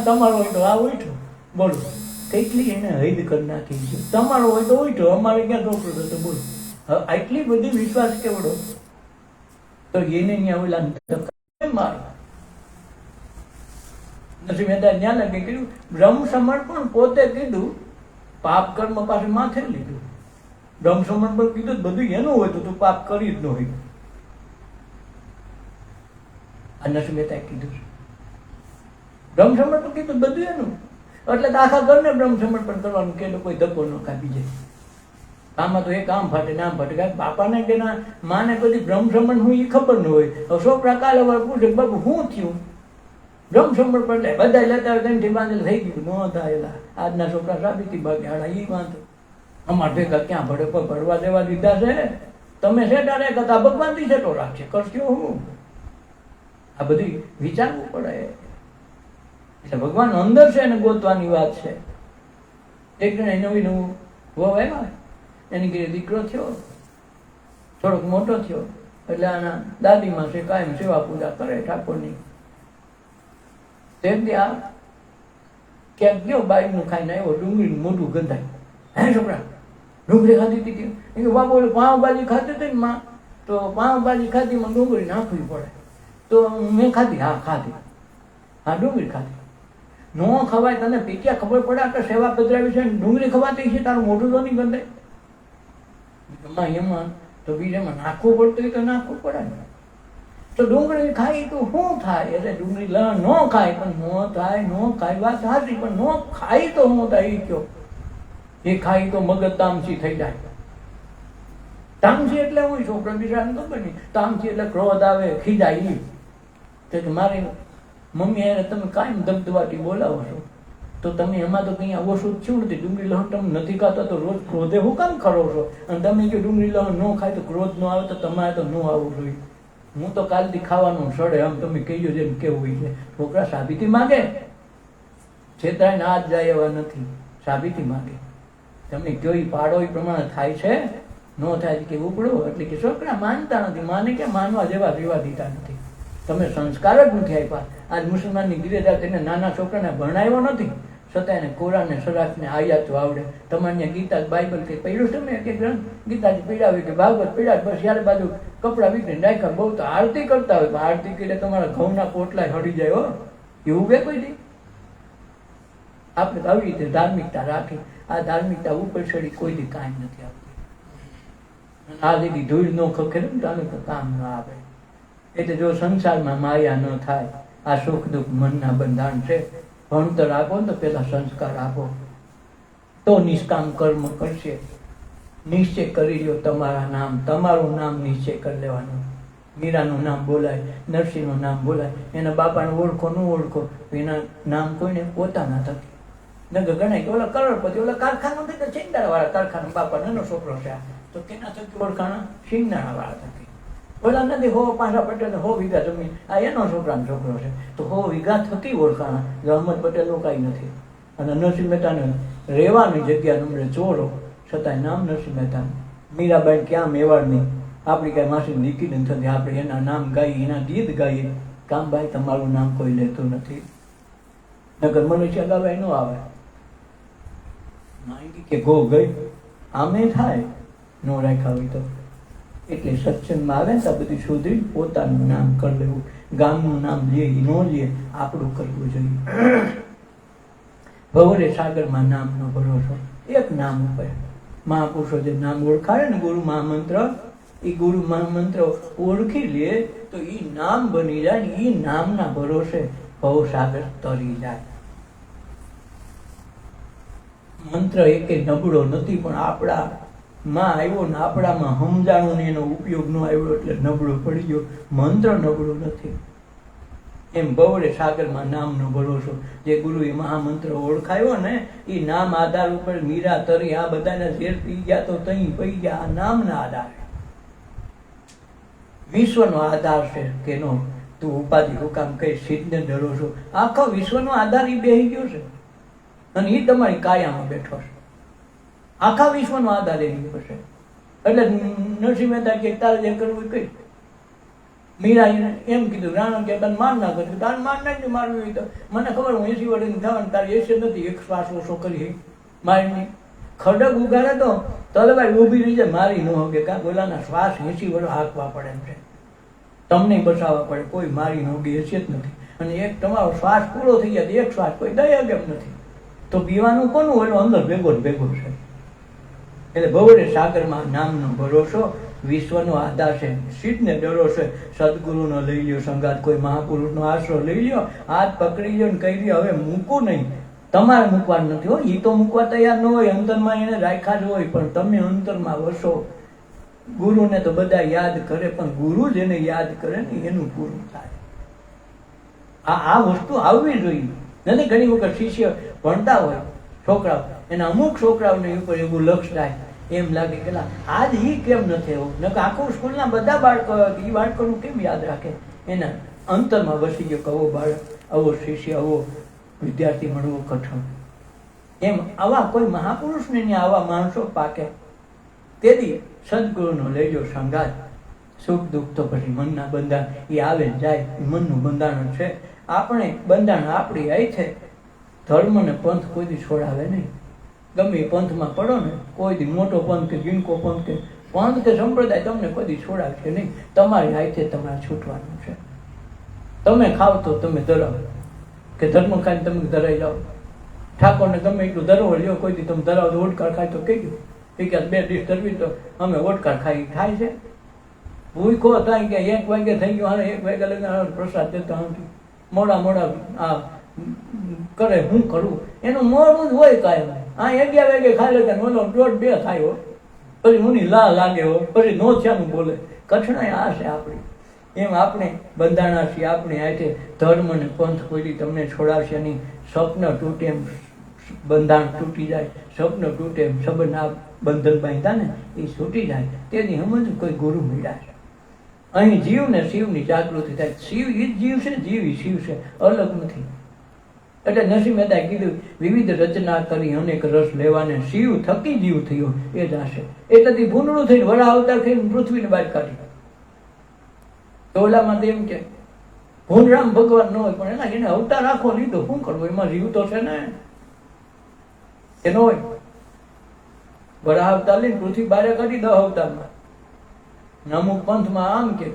તમારો હોય તો આ ઉઠો બોલો. કેટલી એને હૈદ કરી નાખી છે. તમારો હોય તો ઉઠો, અમારે ક્યાં છોકરો હતો બોલો. આટલી બધી વિશ્વાસ કેવડો તો એને ત્યાં ઓલા મારો નરસિંહ મહેતા ત્યાં લાગે કર્યું. બ્રહ્મ સમર્પણ પોતે કીધું, પાપ કર્મ પાસે માથે લીધું. બ્રહ્મ સમર્પણ કીધું બધું એનું હોય તો તું પાપ કરી જ ન હોય. આ નરસિંહ મહેતાએ કીધું બ્રહ્મ સમર્પણ કીધું બધું એનું, એટલે તો આખા ઘરને બ્રહ્મ સમર્પણ કરવાનું કે કોઈ ધક્કો ન કાપી જાય. આમાં તો એક આમ ફાટે ને આમ ફાટે. બાપાને કે ના માને બધી બ્રહ્મ સમર્પણ હું એ ખબર ન હોય. છોકરા કાલે પૂછે બાપુ શું થયું? બ્રહ્મ સમર્પણ એટલે બધા લેતા હોય કંઠી બાંધેલ થઈ ગયું ન થાય. આજના છોકરા સાબિતી ભાગે હાડા એ વાંધો. અમારે ભેગા ક્યાં ભડે ભરવા દેવા દીધા છે? તમે સેટા રે કરતા ભગવાનથી સેટો રાખશે, કરશો હું? આ બધી વિચારવું પડે. એટલે ભગવાન અંદર છે એને ગોતવાની વાત છે. એક જણ નવી નવું વહુ આવ્યા, એની ઘરે દીકરો થયો, થોડોક મોટો થયો, એટલે આના દાદીમાં છે કાયમ સેવા પૂજા કરે ઠાકોરની. તે ક્યાંક ગયો બાઈનું ખાઈને આવ્યો, ડુંગળીનું મોઢું ગંધાય. હે છોકરા ડુંગળી ખાધી હતી? કે બાપુ ઓલું પાવભાજી ખાધી હતી ને માં, તો પાવભાજી ખાધી માં ડુંગળી નાખવી પડે. તો મેં ખાધી, હા ખાધી, હા ડુંગળી ખાધી. નો ખવાય, તને પીટ્યા ખબર પડે કે સેવા પધરાવી છે ડુંગળી ખવાતી છે, તારું મોઢું તો નહીં ગંધાય? એમાં તો બીજામાં નાખવું પડતું હોય તો નાખવું પડે ને. તો ડુંગળી ખાઈ તો શું થાય? એટલે ડુંગળી ન ખાય પણ ન થાય, ન ખાય વાત સાચી, પણ ન ખાય તો શું થાય? એ કયો એ ખાય તો મગજ તામસી થઈ જાય. તામસી એટલે હું છોકરો બિચારાને ખબર નહીં. તામસી એટલે ક્રોધ આવે, ખીજાય. એ મારી મમ્મી એને તમે કાયમ ધબધબાટી બોલાવો છો, તો તમે એમાં તો કઈ ઓછું જ છું નથી. ડુંગળી લહણ તમે નથી ખાતા તો રોજ ક્રોધે હું કામ ખરો છો? અને તમે જો ડુંગળી લહણ ન ખાય તો ક્રોધ ન આવે, તો તમારે તો ન આવવું જોઈએ. હું તો કાલથી ખાવાનું સડે આમ તમે કહીજો જેમ કેવું હોય છે. છોકરા સાબિતી માગે, છેતરાય ના જ જાય એવા નથી, સાબિતી માગે. તમે કયો પાડો એ પ્રમાણે થાય છે, ન થાય કે ઉપડો. એટલે કે છોકરા માનતા નથી, માને કે માનવા જેવા રેવા દીધા નથી. તમે સંસ્કાર જ નથી આપ્યા. આજ મુસલમાનની ગિરેદાર તેને નાના છોકરાને ભણાવ્યો નથી, છતાં એને કોરાને સરાફને આયાતો આવડે. તમારે ગીતા બાઇબલ કે પડ્યું છે મેં કે ગ્રંથ ગીતાજી પીડાવે કે ભાગવત પીડાવે, બસ યાર બાજુ કપડા વીકરીને રાખ્યા. બહુ તો આરતી કરતા હોય, આરતી એટલે તમારા ઘઉંના પોટલા હળી જાય હો, એવું બે કોઈ દી. આપણે તો આવી રીતે ધાર્મિકતા રાખી, આ ધાર્મિકતા ઉપર ચડી કોઈ દી કાંઈ નથી આવતી. આ દીદી ધૂળ ન ખખેરે ને તો કામ ન આવે. એટલે જો સંસારમાં માયા ન થાય, આ સુખ દુઃખ મનના બંધાણ છે. ભણતર આપો ને તો પેલા સંસ્કાર આપો, તો નિષ્કામ કર્મ કરશે. નિશ્ચય કરી લો તમારા નામ, તમારું નામ નિશ્ચય કરી લેવાનું. મીરાનું નામ બોલાય, નરસિંહનું નામ બોલાય, એના બાપાને ઓળખો ન ઓળખો, એના નામ કોઈને પોતાના થકી નગર ગણાય કે ઓલા કરોડપતિ, ઓલા કારખાનું નથી તો સિંગદાણા વાળા કારખાના બાપા નાનો છોકરો છે, તો કેના થકી ઓળખાણા? સિંગદાણા વાળા થકી. ઓલા નથી 100 પાછા પટેલ 100 વીઘા જમીન, આ એનો છોકરાનો છોકરો છે, તો 100 વીઘા થકી ઓળખાણા. અહમદ પટેલનું કાંઈ નથી. અને નરસિંહ મહેતાને રહેવાની જગ્યા નંબરે ચોરો, છતાંય નામ નરસિંહ મહેતા. મીરાબાઈ ક્યાં મેવાડની, આપણી કાંઈ માસી નીકળી નથી, આપણે એના નામ ગાઈએ, એના ગીત ગાઈએ. કામભાઈ તમારું નામ કોઈ લેતું નથી, નગર મનુષ્ય ગાવાય ન આવે. માંગી કે ગો ગઈ આમે થાય નો રાખ્યા હોય તો. એટલે સત્સંગમાં આવે ને તો બધું શોધી પોતાનું નામ કરી લેવું. ગામનું નામ લે ન લે આપણું કરવું જોઈએ. ભવરે સાગરમાં નામનો ભરોસો. એક નામ ઉપર મહાપુરુષો જે નામ ઓળખાડે ને ગુરુ મહામંત્ર, એ ગુરુ મહામંત્ર ઓળખી લે તો એ નામ બની જાય ને એ નામના ભરોસે ભવસાગર તરી જાય. મંત્ર એકે નબળો નથી, પણ આપણા માં આવ્યો ને આપણામાં સમજાણું ને એનો ઉપયોગ ન આવ્યો એટલે નબળો પડી ગયો. મંત્ર નબળો નથી. એમ બવડે સાગરમાં નામનો ભરોસો. જે ગુરુએ મહામંત્ર ઓળખાયો ને એ નામ આધાર ઉપર મીરા તરી આ બધાને ઝેર પી ગયા તો તઈ પી ગયા. આ નામના આધારે વિશ્વનો આધાર છે કેનો તું ઉપાધિ હુકામ કઈ સિદ્ધને ડરો છો. આખો વિશ્વનો આધાર એ બેહી ગયો છે અને એ તમારી કાયામાં બેઠો છે. આખા વિશ્વનો આધાર એ ગયો છે. એટલે નરસિંહ મહેતા કે તારે જે કરવું કઈ. મીરા એમ કીધું રાણા કે તને માર ના કર્યું. તારે માર નાખી મારવી હોય તો મને ખબર હું 80 વર્ષની થવાનું તારે 80 નથી. એક શ્વાસ ઓછો કરી મારી નહીં. ખડક ઉગાડે તો તલવાર ઊભી રહી જાય મારી ન હોગે. કા બોલાના શ્વાસ 80 વર્ષ હાંકવા પડે એમ છે. તમને બચાવવા પડે. કોઈ મારી ન હોગી હશે જ નથી. અને એક તમારો શ્વાસ પૂરો થઈ જાય એક શ્વાસ કોઈ દયા કેમ નથી. તો પીવાનું કોનું હોય અંદર ભેગો જ ભેગો છે. એટલે બવડે સાગરમાં નામનો ભરોસો વિશ્વનો આધાર છે. સિદ્ધને ડરો છે. સદગુરુનો લઈ લ્યો સંગાત. કોઈ મહાપુરુષનો આશરો લઈ લ્યો. હાથ પકડી લ્યો ને કહી દો હવે મૂકું નહીં. તમારે મૂકવાનું નથી હોય. એ તો મૂકવા તૈયાર ન હોય. અંતરમાં એને રાખ્યા જ હોય. પણ તમે અંતરમાં વસો. ગુરુને તો બધા યાદ કરે પણ ગુરુ જેને યાદ કરે ને એનું પૂરું થાય. આ વસ્તુ આવવી જોઈએ. નથી ઘણી વખત શિષ્ય ભણતા હોય છોકરાઓ, એના અમુક છોકરાઓને ઉપર એવું લક્ષ થાય એમ લાગે કે આજ ઈ કેમ નથી એવું. નકર આખું સ્કૂલના બધા બાળકો એ બાળકોનું કેમ યાદ રાખે. એના અંતરમાં વસી ગયો કે આવો બાળક, આવો શિષ્ય, આવો વિદ્યાર્થી મળવો કઠણ. એમ આવા કોઈ મહાપુરુષને આવા માણસો પાકે. તેથી સદગુરુનો લેજો સંગાત. સુખ દુઃખ તો પછી મનના બંધાણ એ આવે જાય. મનનું બંધારણ છે. આપણે બંધાણ આપણી આઈ છે. ધર્મ ને પંથ કોઈ દી છોડાવે નહીં. ગમે એ પંથમાં પડો ને કોઈ દી મોટો પંથ કે જીનકો પંથ કે સંપ્રદાય તમને કોઈ દી છોડાવશે નહીં. તમારી હાથે તમારે છૂટવાનું છે. તમે ખાવ તો તમે ધરાવો કે ધર્મ ખાઈને તમે ધરાઈ જાઓ. ઠાકોરને ગમે એટલું ધરવો લ્યો કોઈ દી તમે ધરાવો તો ઓડકાર ખાય તો કહી ગયું એ કે 2 ડીશ ધરવી તો અમે ઓડકાર ખાઈ થાય છે. ભૂખો થાય કે 1 વાગે થઈ ગયો હારે 1 વાગે લઈને પ્રસાદ દેતા નથી. મોડા આ કરે હું કરું એનું મોડું જ હોય કાયમ. આ 11 વાગે ખાઈ લે ઓલો 1:30 થાય. પછી મુની લાગે હો પછી નો છાનું બોલે. કઠણાઈ આ છે આપણી. એમ આપણે બંધાણા છીએ. આપણે હાથે ધર્મ અને પંથ કોઈ તમને છોડાવશે નહીં. સ્વપ્ન તૂટે એમ બંધાણ તૂટી જાય. સ્વપ્ન તૂટે એમ સંબંધ આ બંધન બાંધ્યા ને એ છૂટી જાય. તેની સમજ કોઈ ગુરુ મળ્યા છે. અહીં જીવ ને શિવની જાગૃતિ થાય. શિવ એ જ જીવ છે, જીવ એ શિવ છે, અલગ નથી. એટલે નરસિંહ મહેતાએ કીધું વિવિધ રચના કરી અનેક રસ લેવાને શિવ થકી જીવ થયો એ જ આશે. એટલેથી ભૂંડળું થઈને વડા અવતાર થઈને પૃથ્વીને બહાર કાઢી. ટોલામાં એમ કે ભૂંડરામ ભગવાન ન હોય પણ એને અવતાર આખો લીધો. શું કરવું? એમાં જીવ તો છે ને કે ન હોય. વડા અવતાર લઈને પૃથ્વી બહાર કાઢી 10 અવતારમાં. અમુક પંથમાં આમ કે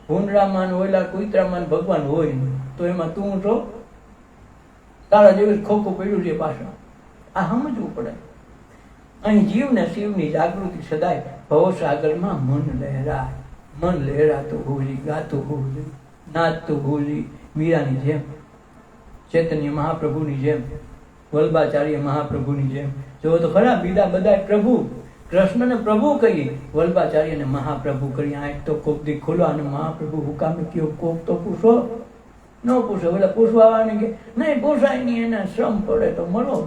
ભૂંડરામાં ઓલા કુતરામાં ભગવાન હોય તો એમાં તું છો તારા જેવું ખોખું પડ્યું છે પાછળ. આ સમજવું પડે. અહીં જીવ ને શિવની જાગૃતિ સદાય ભવસાગરમાં મન લહેરાય. મન લહેરાતું હોવી, ગાતું હોવું, નાચતું હોવી. મીરાની જેમ, ચૈતન્ય મહાપ્રભુની જેમ, વલ્ભાચાર્ય મહાપ્રભુની જેમ. જો તો ખરા બીજા બધા પ્રભુ, કૃષ્ણને પ્રભુ કહીએ, વલ્ભાચાર્યને મહાપ્રભુ કરીએ. આંખ તો કોક દી ખોલો અને મહાપ્રભુ હુકામે કયો કોક તો પૂછો ન પૂછો. એટલે પૂછવાની કે નહીં પૂછાય નહીં. એને શ્રમ પડે તો મળો.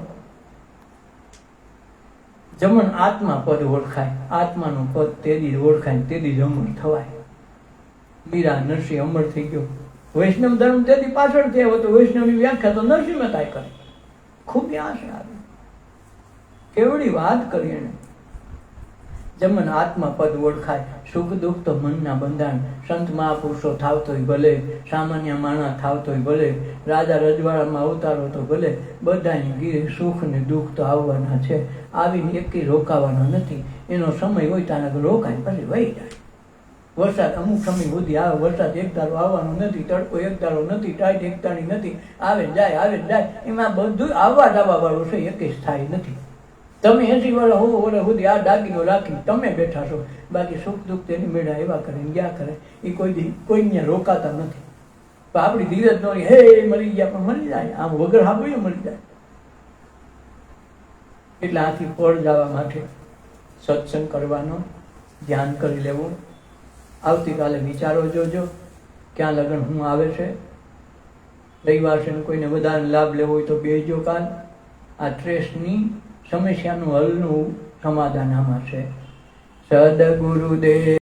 જમન આત્મા પદ ઓળખાય. આત્માનું પદ તેદી ઓળખાય તેદી જ અમર થવાય. મીરા નરસિંહ અમર થઈ ગયો. વૈષ્ણવ ધર્મ તેદી પાછળ થયો હતો. વૈષ્ણવની વ્યાખ્યા તો નરસિંહ મહેતાએ કરી. ખૂબ આશા આવી. કેવડી વાત કરી એને. જમન આત્મા પદ ઓળખાય. સુખ દુઃખ તો મનના બંધાણ. સંત મહાપુરુષો થાવતોય ભલે, સામાન્ય માણસ થાવતોય ભલે, રાજા રજવાડામાં અવતારો તો ભલે, બધાની ગીરે સુખ ને દુઃખ તો આવવાના છે. આવીને એકેય રોકાવાના નથી. એનો સમય હોય ત્યાં રોકાય પછી વહી જાય. વરસાદ અમુક સમય સુધી આવે. વરસાદ એક ધારો આવવાનો નથી, તડકો એક ધારો નથી, ટાઈટ એક ધારી નથી, આવે ને જાય આવે ને જાય. એમાં બધું આવવા જવા વાળું છે, એકેય સ્થાયી નથી. તમે 80 વર્ષ 100 વર્ષ સુધી આ દાગીનો રાખીને તમે બેઠા છો, બાકી સુખ દુઃખ તેની મેળા એવા કરે ને ગયા કરે. એ કોઈ ત્યાં રોકાતા નથી. પણ આપણી ધીરજ નો હે મરી ગયા પણ મરી જાય, આમ વગર સાંભળીએ મરી જાય. એટલે આથી પળ જવા માટે સત્સંગ કરવાનો, ધ્યાન કરી લેવું. આવતીકાલે વિચારો જોજો ક્યાં લગન હું આવે છે. રવિવાર છે ને કોઈને વધારે લાભ લેવો હોય તો બેસજો કાલ. આ ટ્રેસની સમસ્યાનું હલનું સમાધાન આમાં છે. સદગુરુદેવ